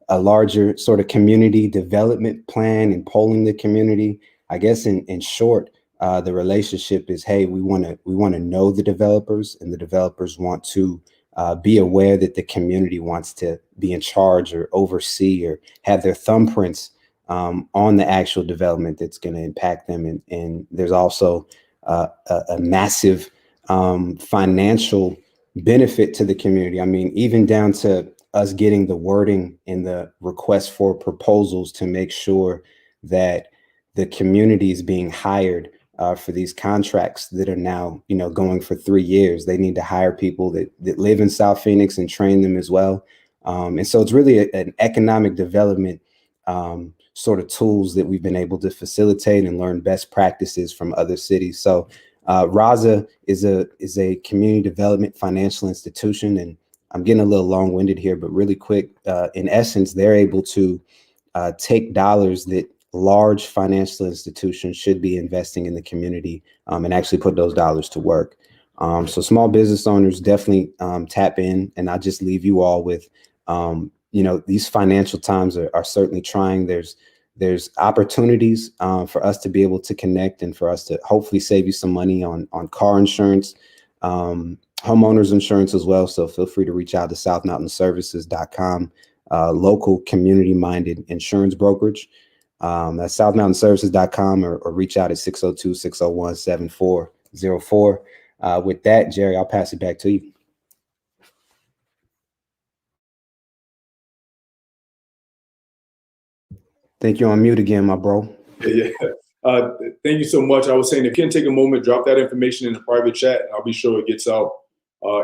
a larger sort of community development plan and polling the community. I guess in short, the relationship is, hey, we want to know the developers, and the developers want to be aware that the community wants to be in charge or oversee or have their thumbprints on the actual development that's going to impact them. And there's also a massive financial benefit to the community. I mean, even down to us getting the wording in the request for proposals to make sure that the community is being hired for these contracts that are now, going for 3 years. They need to hire people that live in South Phoenix and train them as well. And so it's really an economic development sort of tools that we've been able to facilitate and learn best practices from other cities. So Raza is a community development financial institution, and I'm getting a little long-winded here, but really quick, in essence, they're able to take dollars that large financial institutions should be investing in the community and actually put those dollars to work. So small business owners definitely tap in, and I'll just leave you all with, these financial times are certainly trying. There's opportunities for us to be able to connect and for us to hopefully save you some money on car insurance, homeowners insurance as well. So feel free to reach out to southmountainservices.com, local community-minded insurance brokerage. That's southmountainservices.com or reach out at 602-601-7404. With that, Jerry, I'll pass it back to you. Think you're on mute again, my bro. Yeah. Thank you so much. I was saying, if you can take a moment, drop that information in the private chat, and I'll be sure it gets out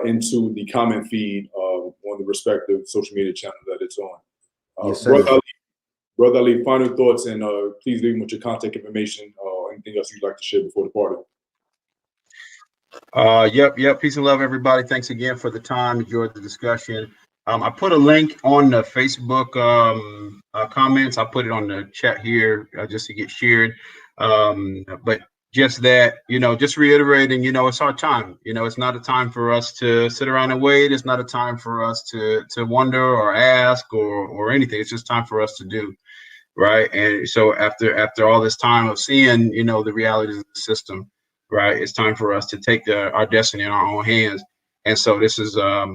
into the comment feed on the respective social media channel that it's on. Yes, sir. Brother Ali, final thoughts, and please leave them with your contact information or anything else you'd like to share before the party. Yep. Peace and love, everybody. Thanks again for the time. Enjoyed the discussion. I put a link on the Facebook comments. I put it on the chat here just to get shared. But just that, just reiterating, it's our time. It's not a time for us to sit around and wait. It's not a time for us to wonder or ask or anything. It's just time for us to do. Right. And so after all this time of seeing, the realities of the system, right, it's time for us to take our destiny in our own hands. And so this is a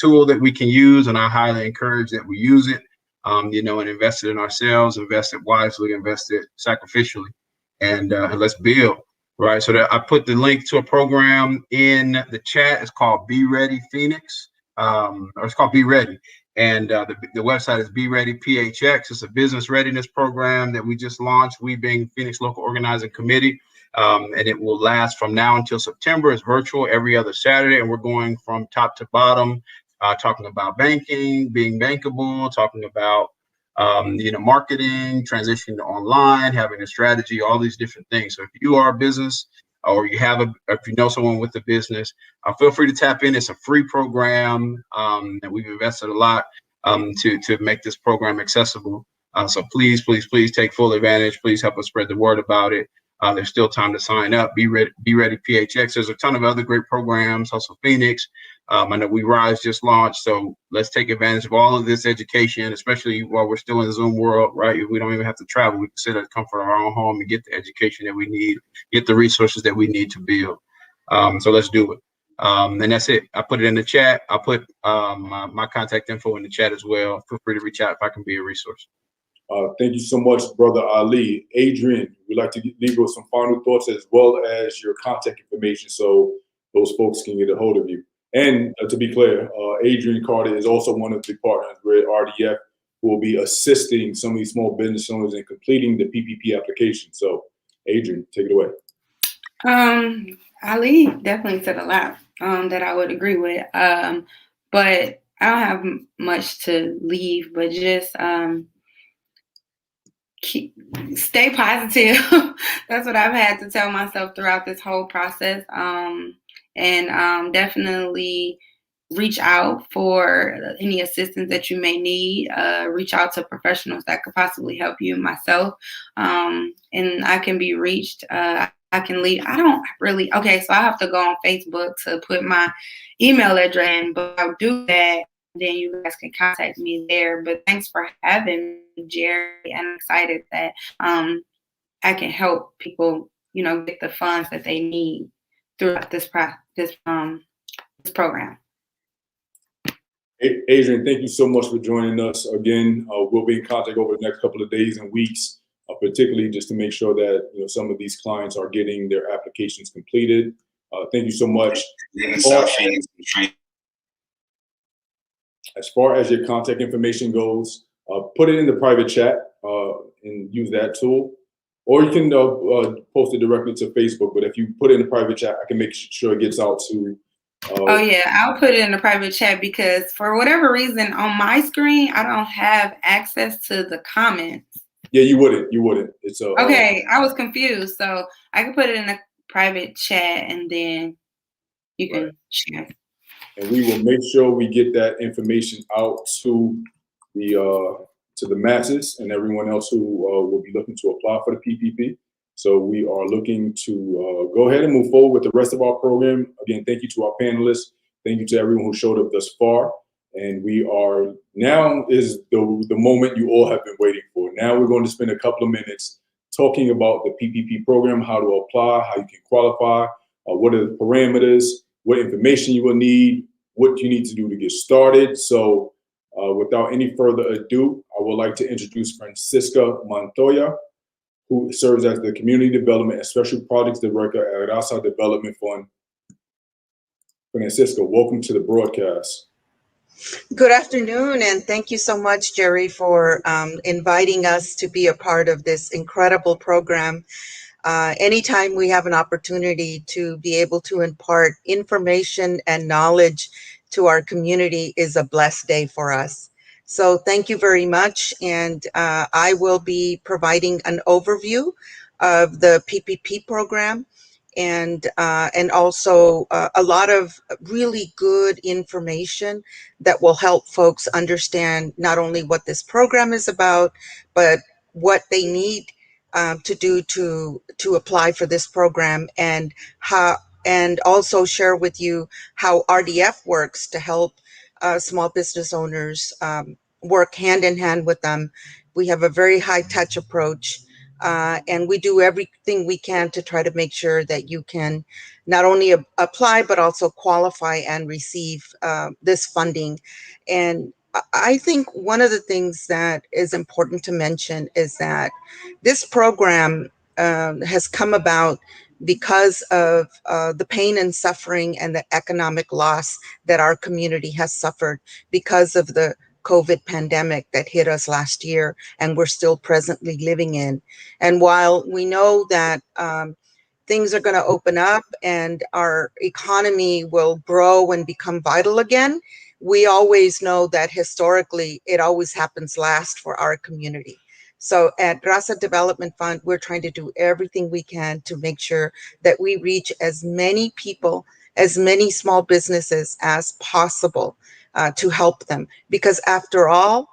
tool that we can use, and I highly encourage that we use it, and invest it in ourselves, invest it wisely, invest it sacrificially, and let's build, right? So that I put the link to a program in the chat. It's called Be Ready Phoenix, or it's called Be Ready. And the website is Be Ready PHX. It's a business readiness program that we just launched, we being Phoenix Local Organizing Committee. And it will last from now until September. It's virtual every other Saturday, and we're going from top to bottom, talking about banking, being bankable, talking about marketing, transitioning to online, having a strategy, all these different things. So if you are a business, or if you know someone with a business, feel free to tap in. It's a free program, and we've invested a lot to make this program accessible. So please take full advantage. Please help us spread the word about it. There's still time to sign up. Be ready PHX. There's a ton of other great programs. Hustle Phoenix. I know We Rise just launched. So let's take advantage of all of this education, especially while we're still in the Zoom world, right? We don't even have to travel. We can sit at the comfort of our own home and get the education that we need, get the resources that we need to build. So let's do it. And that's it. I put it in the chat. I'll put my contact info in the chat as well. Feel free to reach out if I can be a resource. Thank you so much, Brother Ali. Adrian, we'd like to leave with some final thoughts as well as your contact information so those folks can get a hold of you. And to be clear, Adrian Carter is also one of the partners with RDF who will be assisting some of these small business owners in completing the PPP application. So, Adrian, take it away. Ali definitely said a lot that I would agree with. But I don't have much to leave, but just stay positive. That's what I've had to tell myself throughout this whole process. And definitely reach out for any assistance that you may need. Reach out to professionals that could possibly help you, myself. And I can be reached. I can leave. Okay, so I have to go on Facebook to put my email address in, but I'll do that. Then you guys can contact me there. But thanks for having me, Jerry. And I'm excited that I can help people, get the funds that they need throughout this program. Adrian, thank you so much for joining us again. We'll be in contact over the next couple of days and weeks, particularly just to make sure that some of these clients are getting their applications completed. Thank you so much. As far as your contact information goes, put it in the private chat and use that tool. Or you can post it directly to Facebook. But if you put it in a private chat, I can make sure it gets out to. Oh yeah, I'll put it in a private chat because for whatever reason on my screen I don't have access to the comments. Yeah, you wouldn't. It's a. Okay, I was confused, so I can put it in a private chat and then you can share. And we will make sure we get that information out to the masses and everyone else who will be looking to apply for the PPP. So we are looking to go ahead and move forward with the rest of our program. Again, thank you to our panelists. Thank you to everyone who showed up thus far. And now is the moment you all have been waiting for. Now we're going to spend a couple of minutes talking about the PPP program, how to apply, how you can qualify, what are the parameters, what information you will need, what you need to do to get started. So without any further ado, I would like to introduce Francisca Montoya, who serves as the Community Development and Special Projects Director at Raza Development Fund. Francisca, welcome to the broadcast. Good afternoon, and thank you so much, Jerry, for inviting us to be a part of this incredible program. Anytime we have an opportunity to be able to impart information and knowledge to our community is a blessed day for us. So thank you very much, and I will be providing an overview of the PPP program and also a lot of really good information that will help folks understand not only what this program is about, but what they need to do to apply for this program, and also share with you how RDF works to help small business owners work hand in hand with them. We have a very high touch approach, and we do everything we can to try to make sure that you can not only apply, but also qualify and receive this funding. And I think one of the things that is important to mention is that this program has come about because of the pain and suffering and the economic loss that our community has suffered because of the COVID pandemic that hit us last year and we're still presently living in. And while we know that things are going to open up and our economy will grow and become vital again, we always know that historically it always happens last for our community. So at Raza Development Fund, we're trying to do everything we can to make sure that we reach as many people, as many small businesses as possible to help them. Because after all,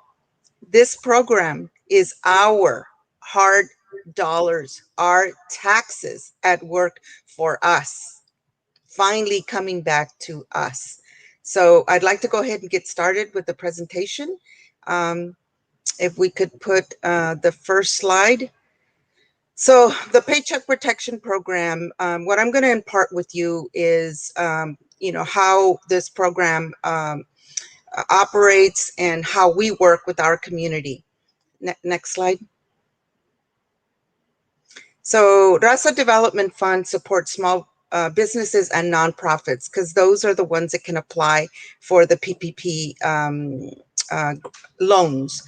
this program is our hard dollars, our taxes at work for us, finally coming back to us. So I'd like to go ahead and get started with the presentation. If we could put the first slide. So the Paycheck Protection Program, what I'm going to impart with you is, how this program operates and how we work with our community. Next slide. So Raza Development Fund supports small businesses and nonprofits because those are the ones that can apply for the PPP loans.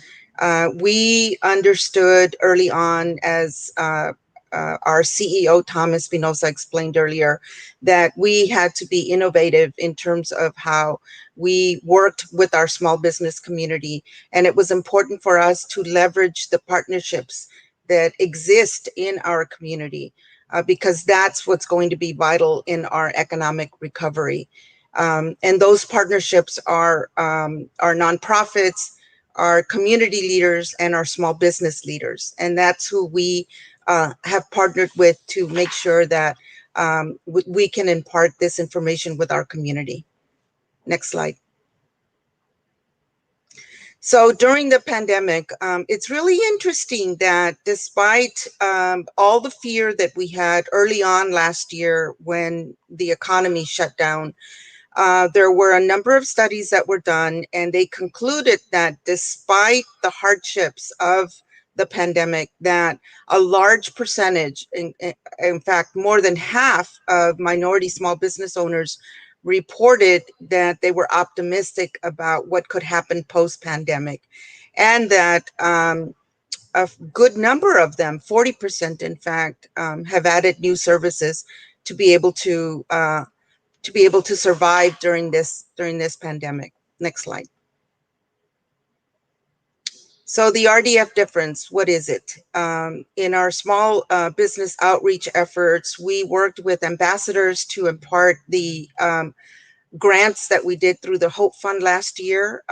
We understood early on, as our CEO, Thomas Vinosa, explained earlier, that we had to be innovative in terms of how we worked with our small business community. And it was important for us to leverage the partnerships that exist in our community because that's what's going to be vital in our economic recovery. And those partnerships are nonprofits, our community leaders, and our small business leaders. And that's who we have partnered with to make sure that we can impart this information with our community. Next slide. So during the pandemic, it's really interesting that despite all the fear that we had early on last year when the economy shut down, there were a number of studies that were done, and they concluded that despite the hardships of the pandemic, that a large percentage, in fact, more than half of minority small business owners reported that they were optimistic about what could happen post-pandemic, and that a good number of them, 40% in fact, have added new services to be able to survive during this pandemic. Next slide. So the RDF difference, what is it? In our small business outreach efforts, we worked with ambassadors to impart the grants that we did through the Hope Fund last year.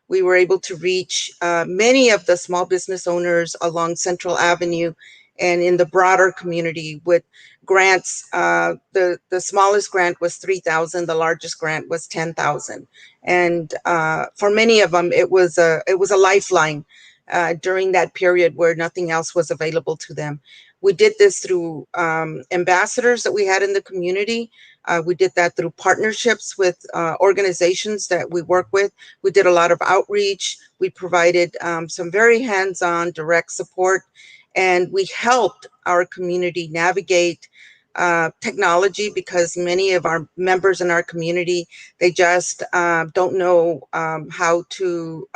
We were able to reach many of the small business owners along Central Avenue and in the broader community with grants. The smallest grant was $3,000. The largest grant was $10,000. And for many of them, it was a lifeline during that period where nothing else was available to them. We did this through ambassadors that we had in the community. We did that through partnerships with organizations that we work with. We did a lot of outreach. We provided some very hands-on direct support, and we helped our community navigate technology, because many of our members in our community, they just don't know how to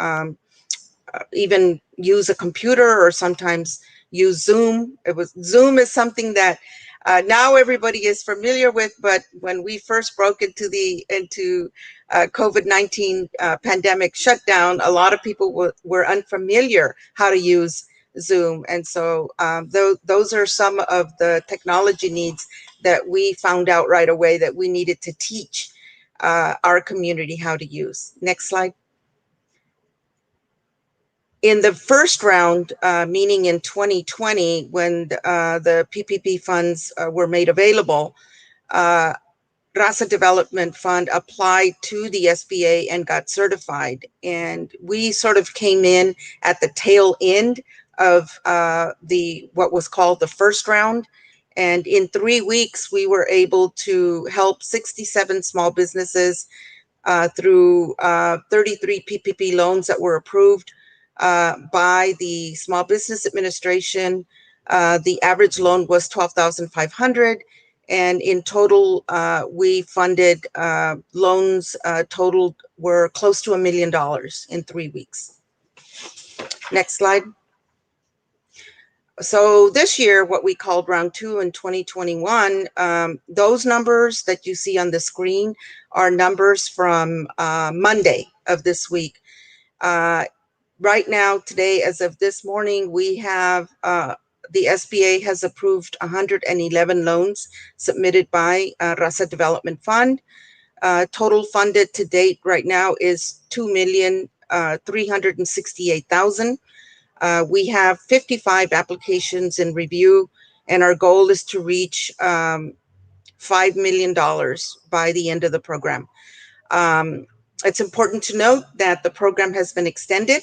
even use a computer, or sometimes use Zoom. Zoom is something that now everybody is familiar with, but when we first broke into COVID-19 pandemic shutdown, a lot of people were unfamiliar how to use Zoom. And so those are some of the technology needs that we found out right away that we needed to teach our community how to use. Next slide. In the first round, meaning in 2020, when the PPP funds were made available, Raza Development Fund applied to the SBA and got certified. And we sort of came in at the tail end of what was called the first round. And in 3 weeks, we were able to help 67 small businesses through 33 PPP loans that were approved by the Small Business Administration. The average loan was $12,500, and in total, we funded loans totaled were close to $1 million in 3 weeks. Next slide. So this year, what we called round 2 in 2021, those numbers that you see on the screen are numbers from Monday of this week. Right now, today, as of this morning, we have the SBA has approved 111 loans submitted by Raza Development Fund. Total funded to date right now is $2,368,000. We have 55 applications in review, and our goal is to reach $5 million by the end of the program. It's important to note that the program has been extended.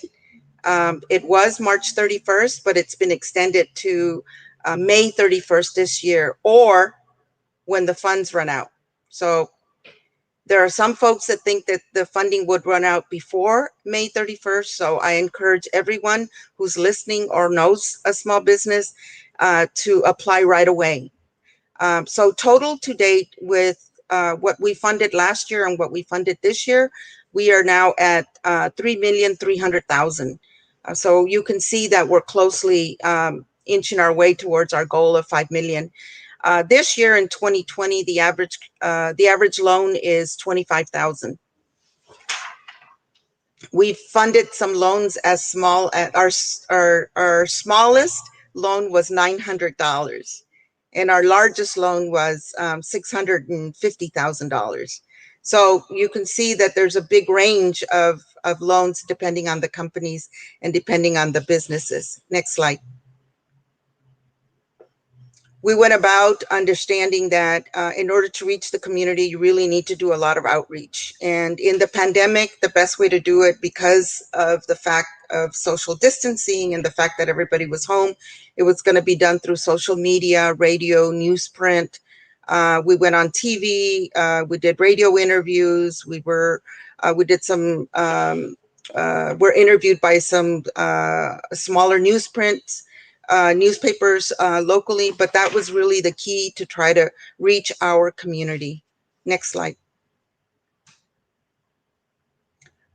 It was March 31st, but it's been extended to May 31st this year, or when the funds run out. So there are some folks that think that the funding would run out before May 31st. So I encourage everyone who's listening or knows a small business to apply right away. So total to date with what we funded last year and what we funded this year, we are now at $3,300,000. So you can see that we're closely inching our way towards our goal of 5 million. This year in 2020, the average loan is $25,000. We funded some loans as small as our smallest loan was $900, and our largest loan was $650,000. So you can see that there's a big range of loans depending on the companies and depending on the businesses. Next slide. We went about understanding that in order to reach the community, you really need to do a lot of outreach. And in the pandemic, the best way to do it, because of the fact of social distancing and the fact that everybody was home, it was going to be done through social media, radio, newsprint. We went on TV. We did radio interviews. We did some. We're interviewed by some smaller newsprints. Newspapers locally, but that was really the key to try to reach our community. Next slide.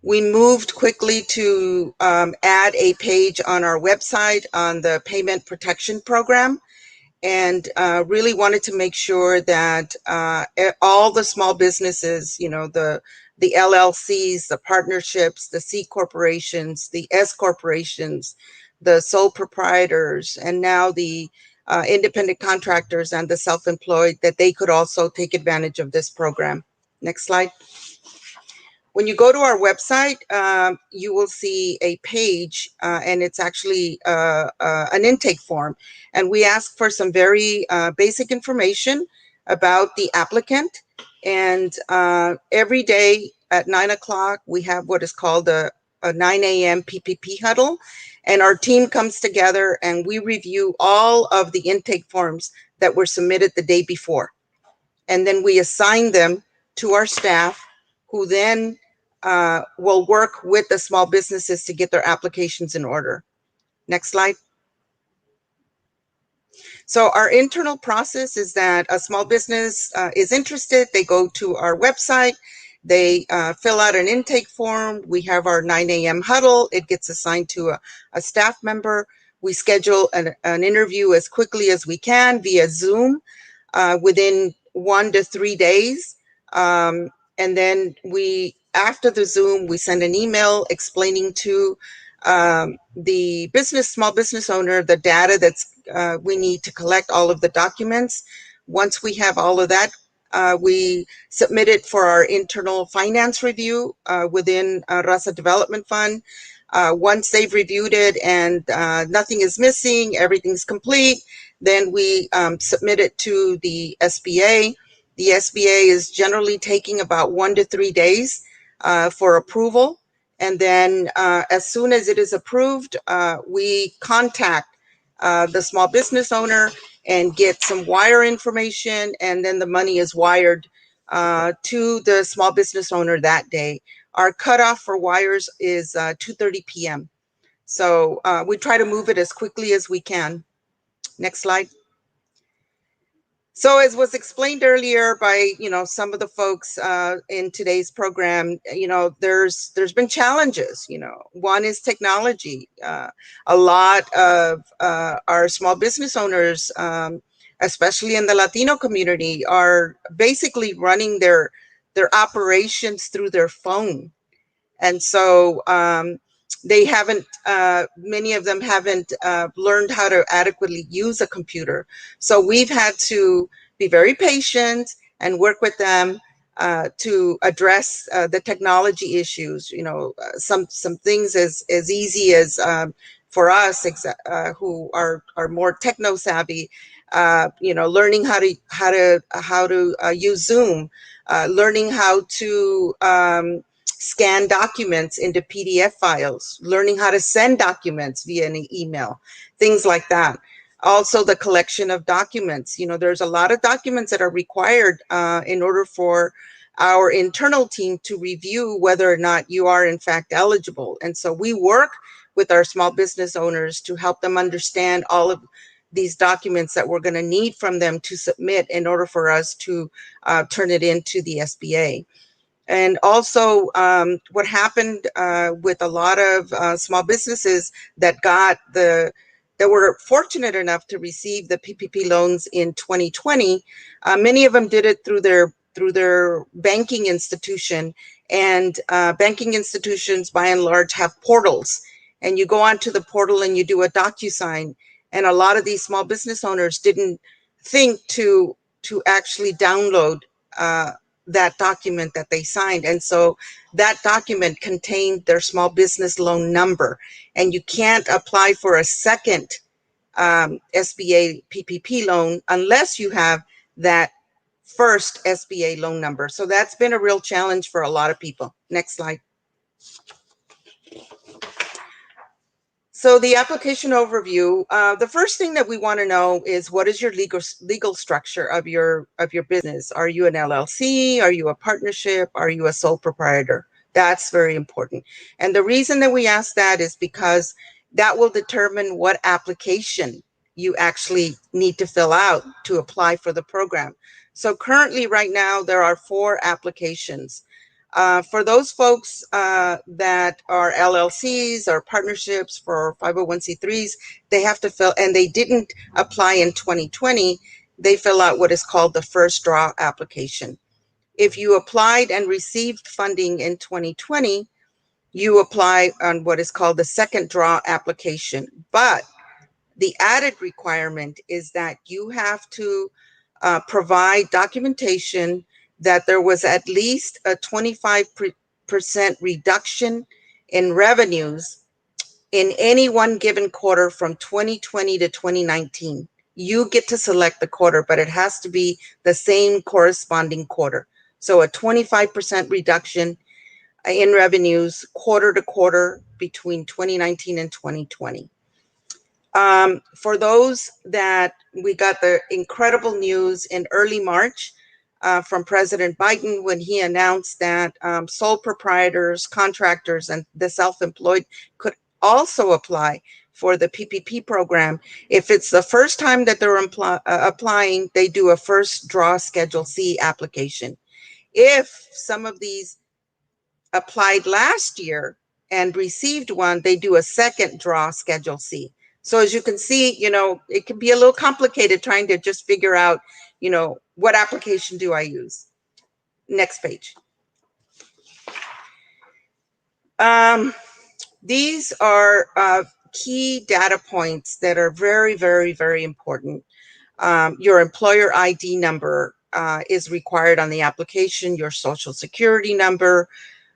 We moved quickly to add a page on our website on the Payment Protection Program, and really wanted to make sure that all the small businesses, you know, the LLCs, the partnerships, the C corporations, the S corporations, the sole proprietors, and now the independent contractors and the self-employed, that they could also take advantage of this program. Next slide. When you go to our website, you will see a page, and it's actually an intake form. And we ask for some very basic information about the applicant. And every day at 9 o'clock, we have what is called a 9 a.m. PPP huddle. And our team comes together and we review all of the intake forms that were submitted the day before. And then we assign them to our staff, who then will work with the small businesses to get their applications in order. Next slide. So our internal process is that a small business is interested, they go to our website, they fill out an intake form. We have our 9 a.m. huddle. It gets assigned to a staff member. We schedule an interview as quickly as we can via Zoom within 1 to 3 days. And then after the Zoom, we send an email explaining to the small business owner the data that's we need to collect, all of the documents. Once we have all of that, we submit it for our internal finance review within Raza Development Fund. Once they've reviewed it and nothing is missing, everything's complete, then we submit it to the SBA. The SBA is generally taking about 1 to 3 days for approval. And then as soon as it is approved, we contact the small business owner and get some wire information, and then the money is wired to the small business owner that day. Our cutoff for wires is 2:30 p.m. So we try to move it as quickly as we can. Next slide. So as was explained earlier by, you know, some of the folks in today's program, you know, there's been challenges. You know, one is technology. A lot of our small business owners, especially in the Latino community, are basically running their operations through their phone. And so they haven't, many of them haven't learned how to adequately use a computer. So we've had to be very patient and work with them to address the technology issues. You know, some things as easy as for us who are more techno savvy, you know, learning how to use Zoom, learning how to scan documents into PDF files, learning how to send documents via an email, things like that. Also, the collection of documents. You know, there's a lot of documents that are required in order for our internal team to review whether or not you are in fact eligible. And so we work with our small business owners to help them understand all of these documents that we're going to need from them to submit in order for us to turn it into the SBA. And also what happened with a lot of small businesses that were fortunate enough to receive the PPP loans in 2020, many of them did it through their banking institution. And banking institutions, by and large, have portals. And you go onto the portal and you do a DocuSign. And a lot of these small business owners didn't think to actually download that document that they signed. And so that document contained their small business loan number. And you can't apply for a second SBA PPP loan unless you have that first SBA loan number. So that's been a real challenge for a lot of people. Next slide. So the application overview, the first thing that we want to know is, what is your legal structure of your business? Are you an LLC? Are you a partnership? Are you a sole proprietor? That's very important. And the reason that we ask that is because that will determine what application you actually need to fill out to apply for the program. So currently right now, there are 4 applications. For those folks that are LLCs or partnerships for 501c3s, they have to fill, and they didn't apply in 2020, they fill out what is called the first draw application. If you applied and received funding in 2020, you apply on what is called the second draw application. But the added requirement is that you have to provide documentation that there was at least a 25% reduction in revenues in any one given quarter from 2020 to 2019. You get to select the quarter, but it has to be the same corresponding quarter. So a 25% reduction in revenues quarter to quarter between 2019 and 2020. For those that we got the incredible news in early March from President Biden when he announced that sole proprietors, contractors, and the self-employed could also apply for the PPP program. If it's the first time that they're applying, they do a first draw Schedule C application. If some of these applied last year and received one, they do a second draw Schedule C. So as you can see, it can be a little complicated trying to just figure out, what application do I use? Next page. These are key data points that are very, very, very important. Your employer ID number is required on the application, your social security number,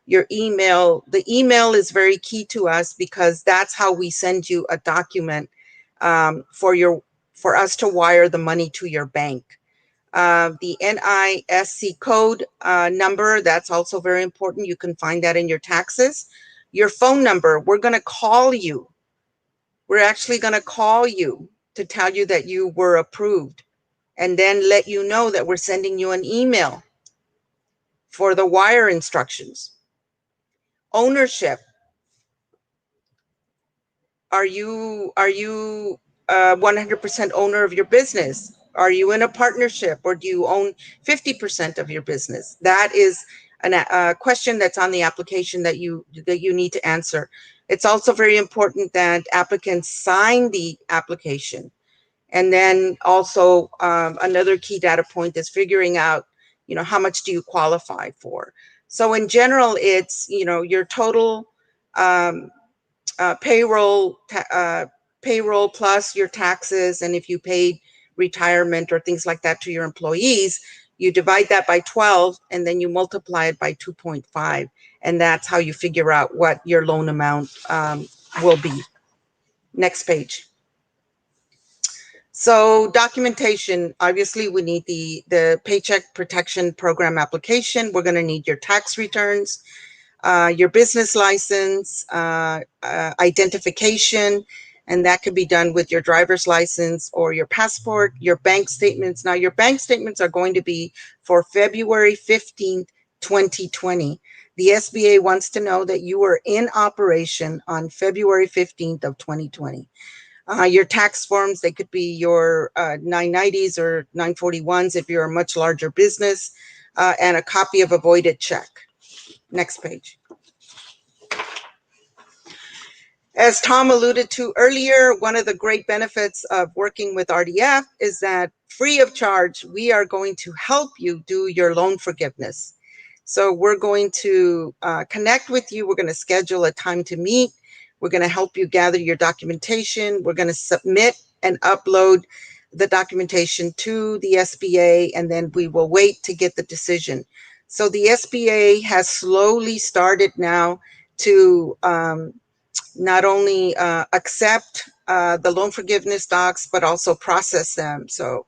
your email. The email is very key to us because that's how we send you a document for us to wire the money to your bank. The NISC code number, that's also very important. You can find that in your taxes. Your phone number, we're going to call you. We're actually going to call you to tell you that you were approved, and then let you know that we're sending you an email for the wire instructions. Ownership. Are you 100% owner of your business? Are you in a partnership, or do you own 50% of your business? That is a question that's on the application that you need to answer. It's also very important that applicants sign the application. And then also another key data point is figuring out, how much do you qualify for? So in general, it's, your total payroll plus your taxes, and if you paid retirement or things like that to your employees, you divide that by 12 and then you multiply it by 2.5, and that's how you figure out what your loan amount will be. Next page. So documentation, obviously we need the Paycheck Protection Program application. We're going to need your tax returns, your business license, identification, and that could be done with your driver's license or your passport, your bank statements. Now, your bank statements are going to be for February 15th, 2020. The SBA wants to know that you were in operation on February 15th of 2020. Your tax forms, they could be your 990s or 941s if you're a much larger business, and a copy of a voided check. Next page. As Tom alluded to earlier, one of the great benefits of working with RDF is that free of charge, we are going to help you do your loan forgiveness. So we're going to connect with you. We're going to schedule a time to meet. We're going to help you gather your documentation. We're going to submit and upload the documentation to the SBA, and then we will wait to get the decision. So the SBA has slowly started now to not only accept the loan forgiveness docs, but also process them. So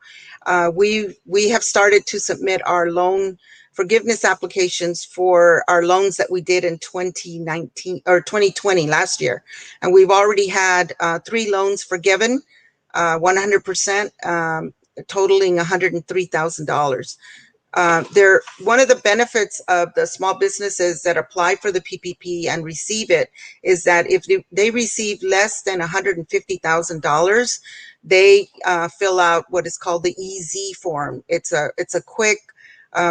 we have started to submit our loan forgiveness applications for our loans that we did in 2019 or 2020 last year. And we've already had 3 loans forgiven, 100%, totaling $103,000. One of the benefits of the small businesses that apply for the PPP and receive it is that if they receive less than $150,000, they fill out what is called the EZ form. It's a quick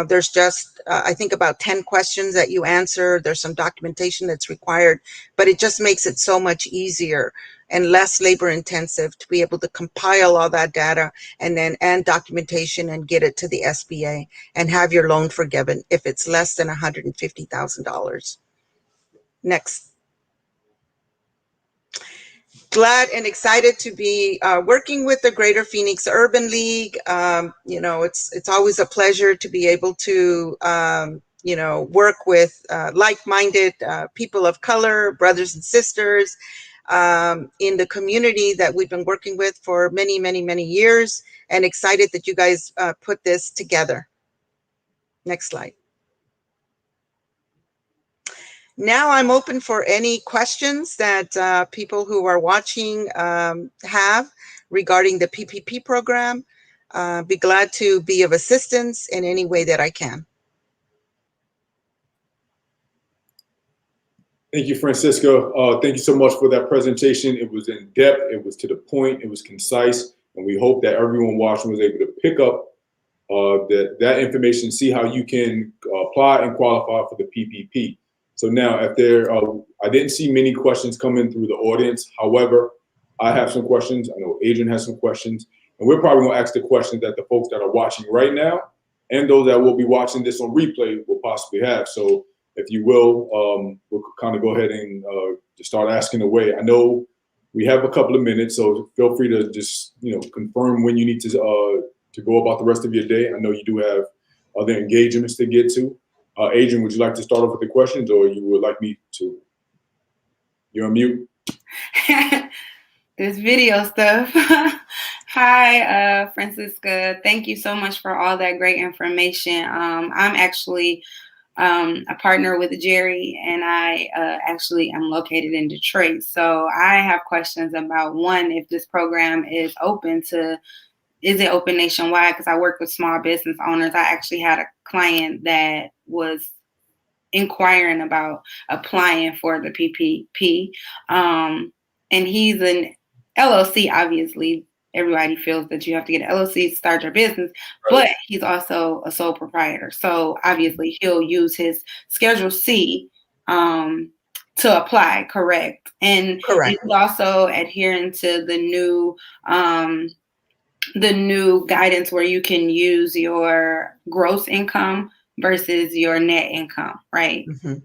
There's just, I think, about 10 questions that you answer. There's some documentation that's required, but it just makes it so much easier and less labor intensive to be able to compile all that data and documentation and get it to the SBA and have your loan forgiven if it's less than $150,000. Next. Glad and excited to be working with the Greater Phoenix Urban League. It's always a pleasure to be able to work with like-minded people of color, brothers and sisters in the community that we've been working with for many, many, many years, and excited that you guys put this together. Next slide. Now I'm open for any questions that people who are watching have regarding the PPP program. Be glad to be of assistance in any way that I can. Thank you, Francisca. Thank you so much for that presentation. It was in depth, it was to the point, it was concise, and we hope that everyone watching was able to pick up that information, see how you can apply and qualify for the PPP. So now, if I didn't see many questions coming through the audience. However, I have some questions. I know Adrian has some questions, and we're probably going to ask the questions that the folks that are watching right now and those that will be watching this on replay will possibly have. So if you will, we'll kind of go ahead and just start asking away. I know we have a couple of minutes, so feel free to just confirm when you need to go about the rest of your day. I know you do have other engagements to get to. Adrian, would you like to start off with the questions, or you would like me to? You're on mute. This video stuff. Hi, Francisca. Thank you so much for all that great information. I'm actually a partner with Jerry, and I actually am located in Detroit. So I have questions about, one, if this program is it open nationwide? Because I work with small business owners. I actually had a client that was inquiring about applying for the PPP. And he's an LLC, obviously. Everybody feels that you have to get an LLC to start your business, but he's also a sole proprietor. So obviously he'll use his Schedule C to apply, correct? And Correct. he's also adhering to the new guidance where you can use your gross income versus your net income, right? Mm-hmm.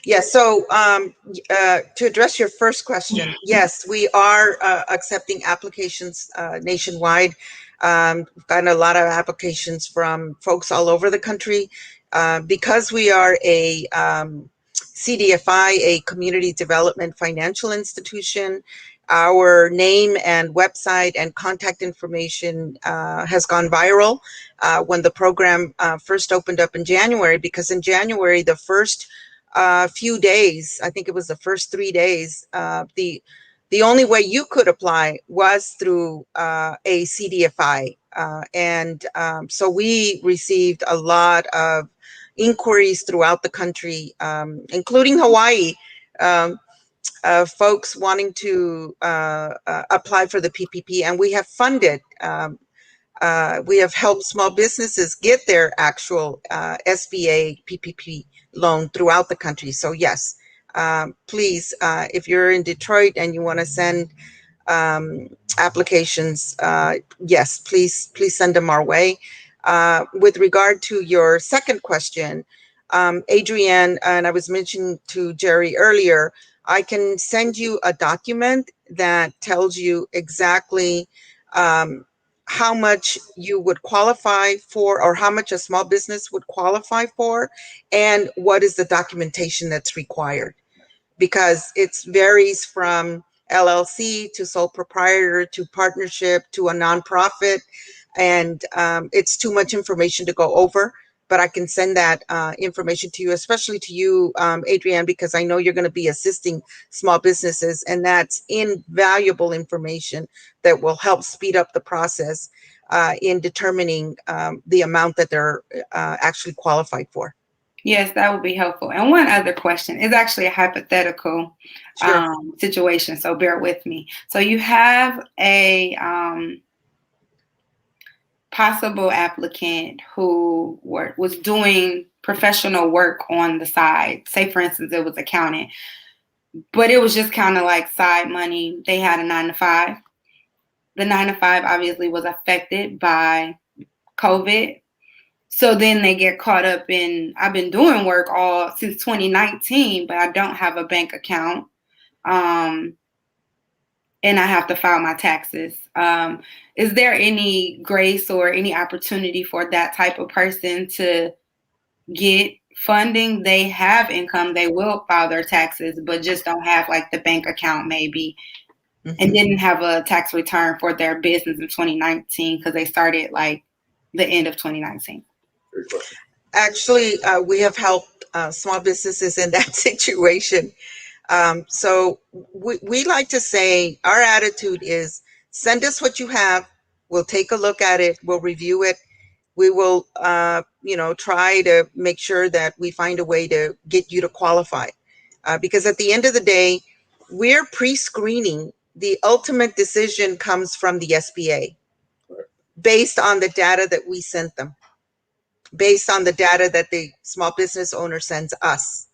Yeah, so to address your first question, yes, we are accepting applications nationwide. We've gotten a lot of applications from folks all over the country. Because we are a CDFI, a community development financial institution, our name and website and contact information has gone viral when the program first opened up in January, because in January, the first few days, I think it was the first 3 days, the only way you could apply was through a CDFI. So we received a lot of inquiries throughout the country, including Hawaii, folks wanting to apply for the PPP, and we have funded, we have helped small businesses get their actual SBA PPP loan throughout the country. So yes, please, if you're in Detroit and you want to send applications, yes, please send them our way. With regard to your second question, Adrienne, and I was mentioning to Jerry earlier, I can send you a document that tells you exactly how much you would qualify for, or how much a small business would qualify for, and what is the documentation that's required, because it varies from LLC to sole proprietor to partnership to a nonprofit, and it's too much information to go over. But I can send that information to you, especially to you, Adrienne, because I know you're going to be assisting small businesses, and that's invaluable information that will help speed up the process in determining the amount that they're actually qualified for. Yes, that would be helpful. And one other question is actually a hypothetical situation, so bear with me. So you have a possible applicant who was doing professional work on the side. Say, for instance, it was accounting, but it was just kind of like side money. They had a 9-to-5. The 9-to-5 obviously was affected by COVID. So then they get caught up in, I've been doing work all since 2019, but I don't have a bank account. And I have to file my taxes. Is there any grace or any opportunity for that type of person to get funding? They have income, they will file their taxes, but just don't have like the bank account maybe, and didn't have a tax return for their business in 2019 because they started like the end of 2019. Great question. Actually, we have helped small businesses in that situation. So we like to say our attitude is send us what you have. We'll take a look at it. We'll review it. We will, try to make sure that we find a way to get you to qualify. Because at the end of the day, we're pre-screening. The ultimate decision comes from the SBA based on the data that we sent them, based on the data that the small business owner sends us.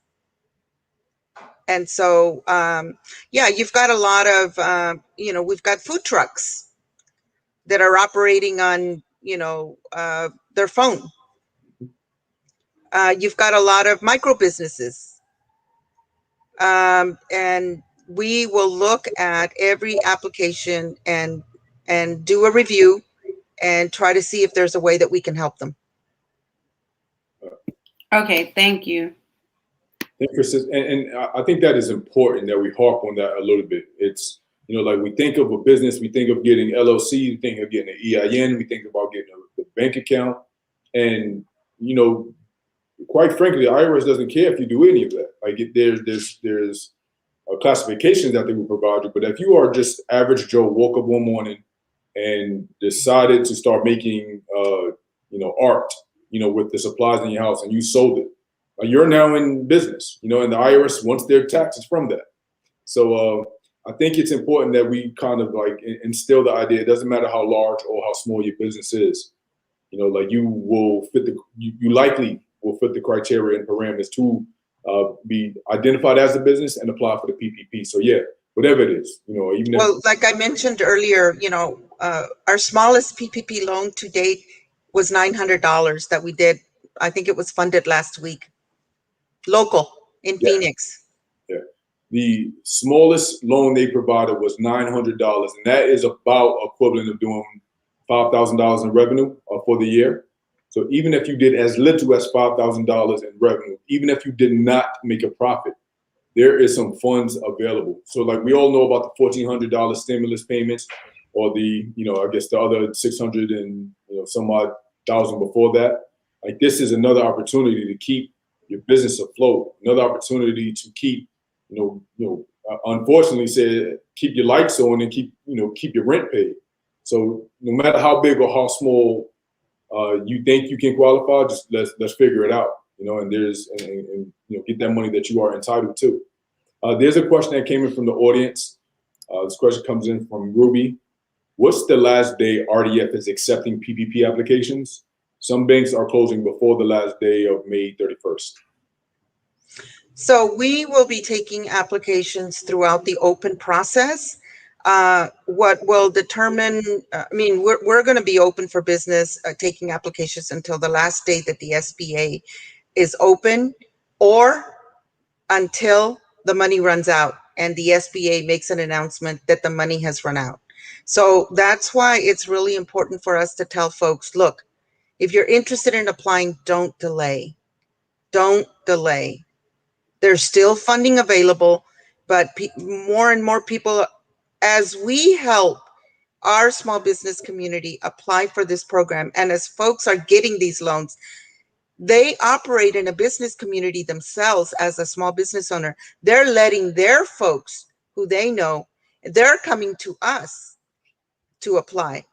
And so, you've got a lot of, we've got food trucks that are operating on, their phone. You've got a lot of micro businesses. And we will look at every application and do a review and try to see if there's a way that we can help them. Okay, thank you. And I think that is important that we harp on that a little bit. It's, like we think of a business, we think of getting LLC, we think of getting an EIN, we think about getting a bank account. And, quite frankly, the IRS doesn't care if you do any of that. Like there's classifications that they will provide you. But if you are just average Joe, woke up one morning and decided to start making, art, with the supplies in your house and you sold it, you're now in business, and the IRS wants their taxes from that. So I think it's important that we kind of like instill the idea. It doesn't matter how large or how small your business is, like you will fit you likely will fit the criteria and parameters to be identified as a business and apply for the PPP. So yeah, whatever it is, even if, like I mentioned earlier, our smallest PPP loan to date was $900 that we did. I think it was funded last week. Local in Phoenix. Yeah. The smallest loan they provided was $900, and that is about equivalent of doing $5,000 in revenue for the year. So even if you did as little as $5,000 in revenue, even if you did not make a profit, there is some funds available. So like we all know about the $1,400 stimulus payments, or the, I guess the other 600 and some odd thousand before that. Like this is another opportunity to keep your business afloat, another opportunity to keep, unfortunately said, keep your lights on and keep your rent paid. So no matter how big or how small you think you can qualify, just let's figure it out, and get that money that you are entitled to. There's a question that came in from the audience. This question comes in from Ruby. What's the last day RDF is accepting PPP applications? Some banks are closing before the last day of May 31st. So we will be taking applications throughout the open process. What will determine, we're going to be open for business, taking applications until the last day that the SBA is open, or until the money runs out and the SBA makes an announcement that the money has run out. So that's why it's really important for us to tell folks, look, if you're interested in applying, don't delay. Don't delay. There's still funding available, but more and more people, as we help our small business community apply for this program, and as folks are getting these loans, they operate in a business community themselves as a small business owner. They're letting their folks who they know, they're coming to us to apply.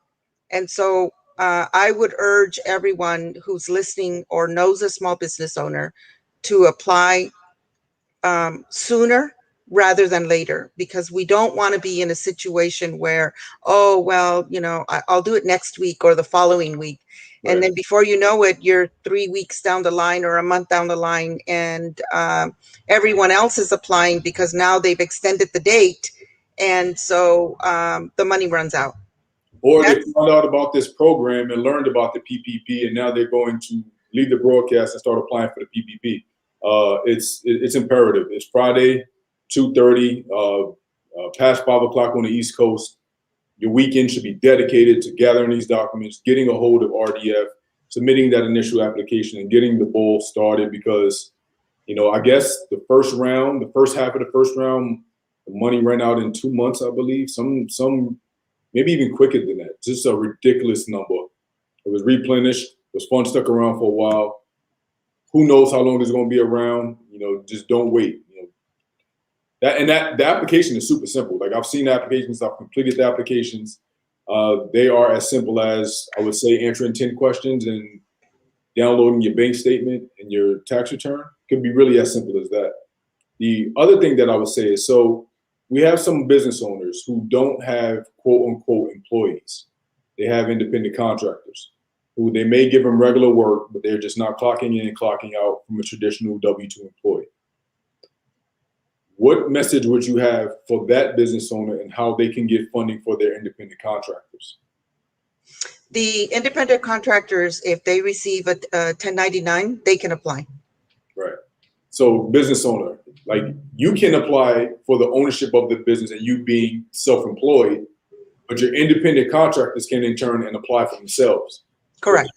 And so I would urge everyone who's listening or knows a small business owner to apply sooner rather than later, because we don't want to be in a situation where, oh, well, I'll do it next week or the following week. Right. And then before you know it, you're 3 weeks down the line or a month down the line, and everyone else is applying because now they've extended the date. And so the money runs out. Or they found out about this program and learned about the PPP, and now they're going to leave the broadcast and start applying for the PPP. It's imperative. It's Friday, 2:30, past 5 o'clock on the East Coast. Your weekend should be dedicated to gathering these documents, getting a hold of RDF, submitting that initial application, and getting the ball started. Because, I guess the first half of the first round, the money ran out in 2 months, I believe. Some maybe even quicker than that. Just a ridiculous number. It was replenished. Those funds stuck around for a while. Who knows how long it's going to be around? Just don't wait. The application is super simple. Like, I've seen the applications, I've completed the applications. They are as simple as, I would say, answering 10 questions and downloading your bank statement and your tax return. Could be really as simple as that. The other thing that I would say is, so we have some business owners who don't have quote unquote employees. They have independent contractors who they may give them regular work, but they're just not clocking in and clocking out from a traditional W-2 employee. What message would you have for that business owner and how they can get funding for their independent contractors? The independent contractors, if they receive a 1099, they can apply. Right. So business owner, like, you can apply for the ownership of the business and you being self-employed, but your independent contractors can in turn and apply for themselves. Correct.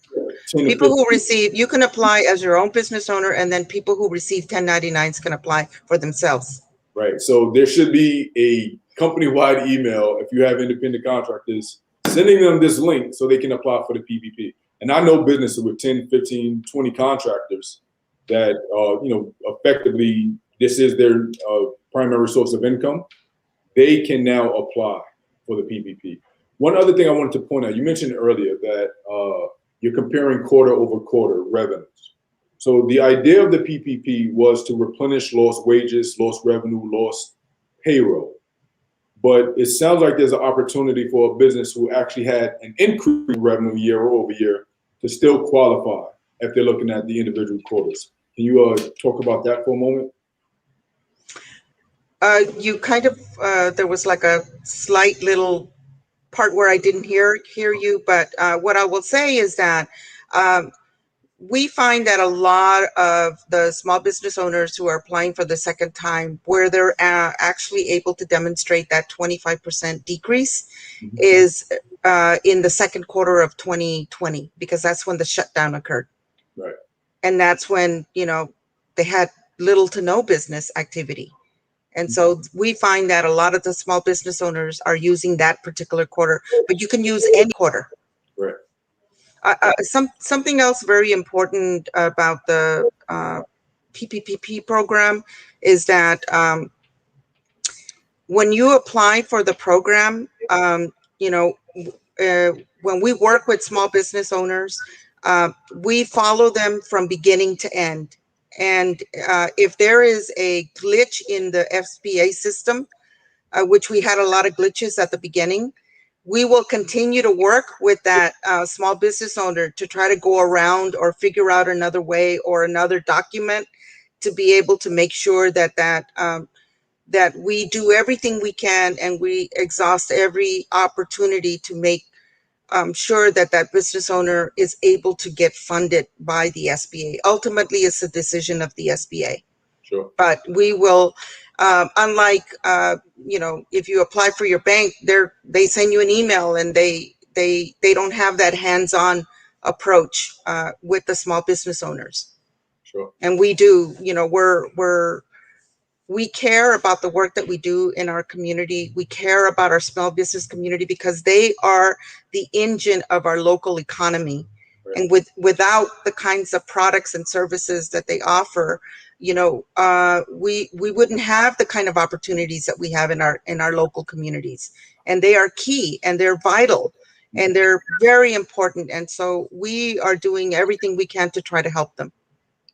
People who receive, you can apply as your own business owner, and then people who receive 1099s can apply for themselves. Right. So there should be a company-wide email, if you have independent contractors, sending them this link so they can apply for the PPP. And I know businesses with 10, 15, 20 contractors that, effectively, this is their primary source of income. They can now apply for the PPP. One other thing I wanted to point out, you mentioned earlier that you're comparing quarter over quarter revenues. So the idea of the PPP was to replenish lost wages, lost revenue, lost payroll. But it sounds like there's an opportunity for a business who actually had an increased revenue year over year to still qualify if they're looking at the individual quarters. Can you talk about that for a moment? You kind of, there was like a slight little part where I didn't hear you, but what I will say is that we find that a lot of the small business owners who are applying for the second time, where they're actually able to demonstrate that 25% decrease is in the second quarter of 2020, because that's when the shutdown occurred. Right. And that's when, they had little to no business activity. And so we find that a lot of the small business owners are using that particular quarter, but you can use any quarter. Right. Something else very important about the PPP program is that when you apply for the program, when we work with small business owners, we follow them from beginning to end. And if there is a glitch in the SBA system, which we had a lot of glitches at the beginning, we will continue to work with that small business owner to try to go around or figure out another way or another document to be able to make sure that that we do everything we can and we exhaust every opportunity to make sure that that business owner is able to get funded by the SBA. Ultimately, it's a decision of the SBA. Sure. But we will, unlike, if you apply for your bank, they send you an email and they don't have that hands-on approach with the small business owners. Sure. And we do, we care about the work that we do in our community. We care about our small business community because they are the engine of our local economy. Right. And without the kinds of products and services that they offer, we wouldn't have the kind of opportunities that we have in our local communities. And they are key and they're vital and they're very important. And so we are doing everything we can to try to help them.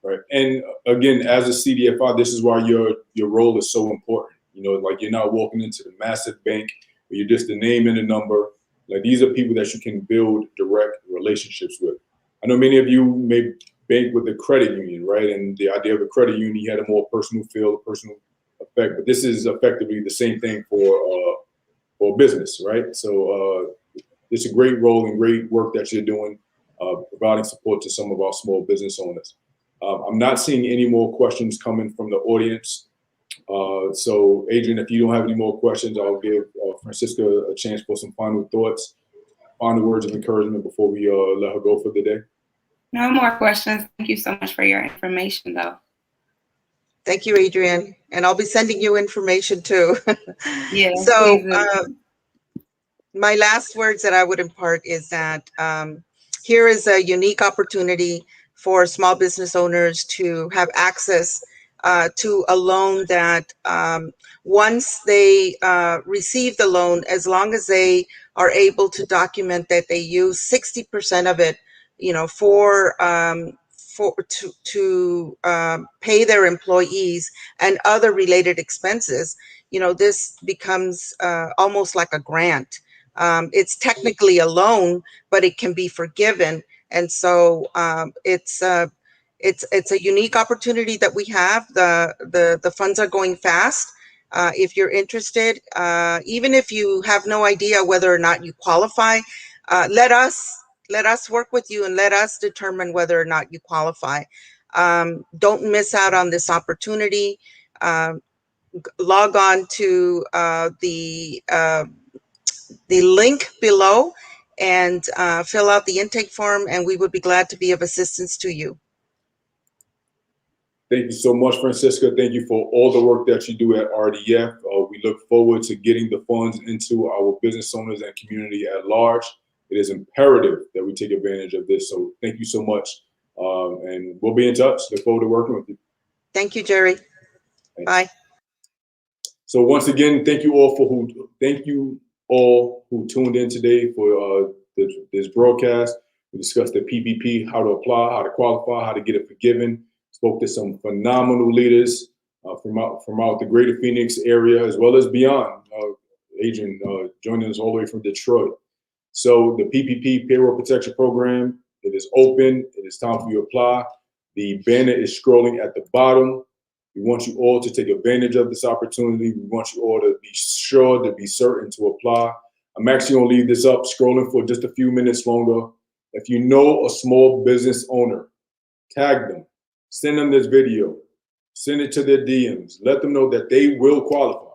Right. And again, as a CDFI, this is why your role is so important. You know, like you're not walking into the massive bank where you're just a name and a number. Like these are people that you can build direct relationships with. I know many of you may bank with a credit union, right? And the idea of a credit union, you had a more personal feel, a personal effect, but this is effectively the same thing for business, right? So it's a great role and great work that you're doing, providing support to some of our small business owners. I'm not seeing any more questions coming from the audience. So Adrian, if you don't have any more questions, I'll give Francisca a chance for some final thoughts, final words of encouragement before we let her go for the day. No more questions. Thank you so much for your information, though. Thank you, Adrian. And I'll be sending you information too. Yeah. So my last words that I would impart is that here is a unique opportunity for small business owners to have access to a loan that once they receive the loan, as long as they are able to document that they use 60% of it, you know, to pay their employees and other related expenses, you know, this becomes almost like a grant. It's technically a loan, but it can be forgiven, and so it's a unique opportunity that we have. The funds are going fast. If you're interested, even if you have no idea whether or not you qualify, let us work with you and let us determine whether or not you qualify. Don't miss out on this opportunity. Log on to the link below and fill out the intake form, and we would be glad to be of assistance to you. Thank you so much, Francisca. Thank you for all the work that you do at RDF. We look forward to getting the funds into our business owners and community at large. It is imperative that we take advantage of this. So thank you so much. And we'll be in touch. Look forward to working with you. Thank you, Jerry. Thanks. Bye. So once again, thank you all who tuned in today for this broadcast. We discussed the PPP, how to apply, how to qualify, how to get it forgiven. Spoke to some phenomenal leaders from out the greater Phoenix area, as well as beyond. Adrian joining us all the way from Detroit. So the PPP, Payroll Protection Program, it is open. It is time for you to apply. The banner is scrolling at the bottom. We want you all to take advantage of this opportunity. We want you all to be sure, to be certain to apply. I'm actually going to leave this up scrolling for just a few minutes longer. If you know a small business owner, tag them. Send them this video, send it to their DMs. Let them know that they will qualify.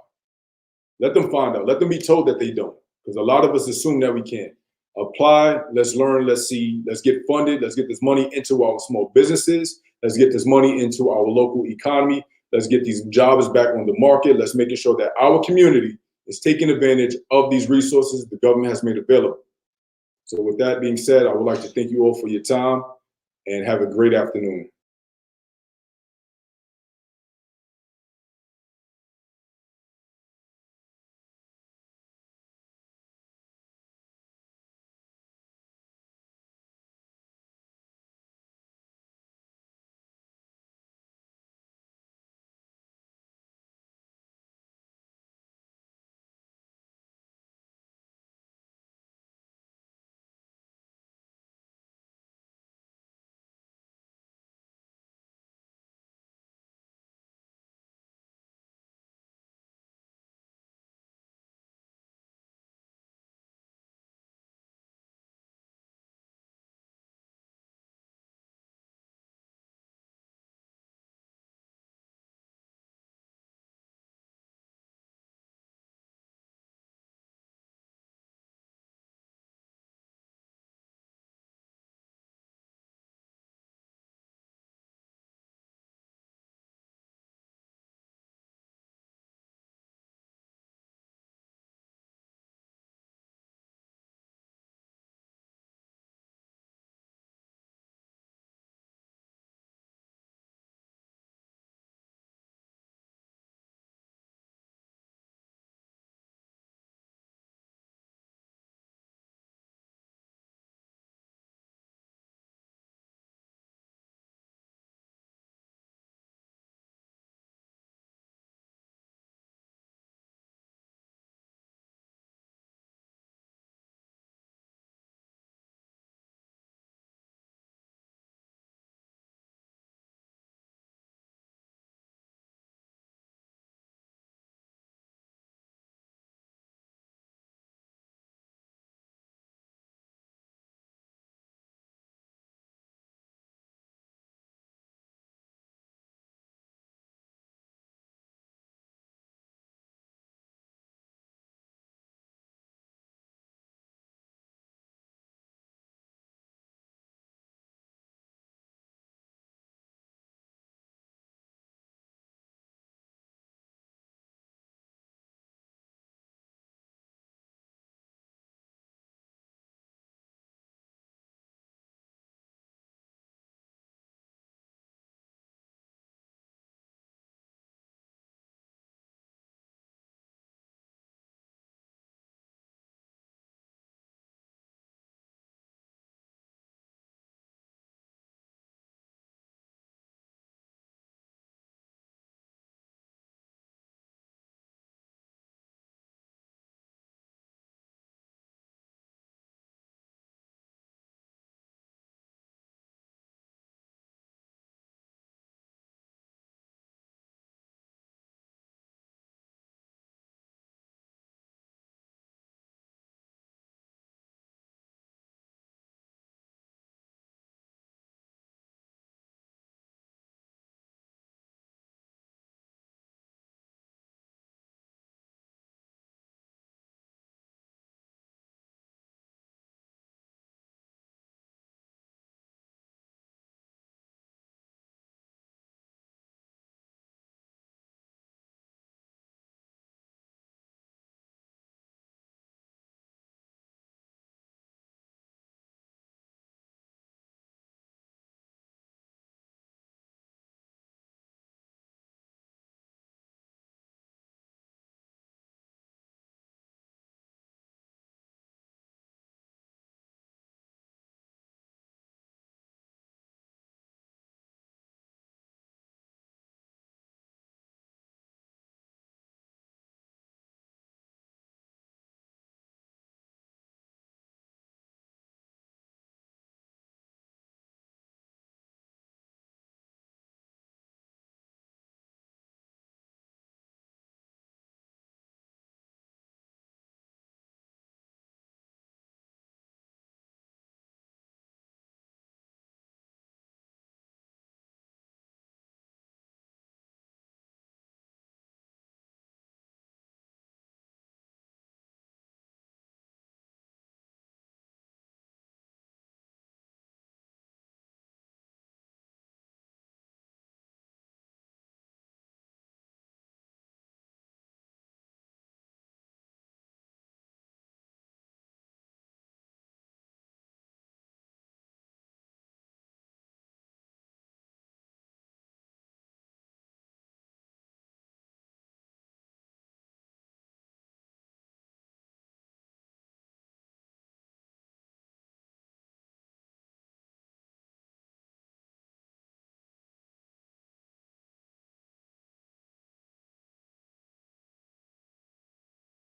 Let them find out. Let them be told that they don't, because a lot of us assume that we can't. Apply, let's learn, let's see, let's get funded, let's get this money into our small businesses, let's get this money into our local economy, let's get these jobs back on the market, let's make sure that our community is taking advantage of these resources the government has made available. So with that being said, I would like to thank you all for your time and have a great afternoon.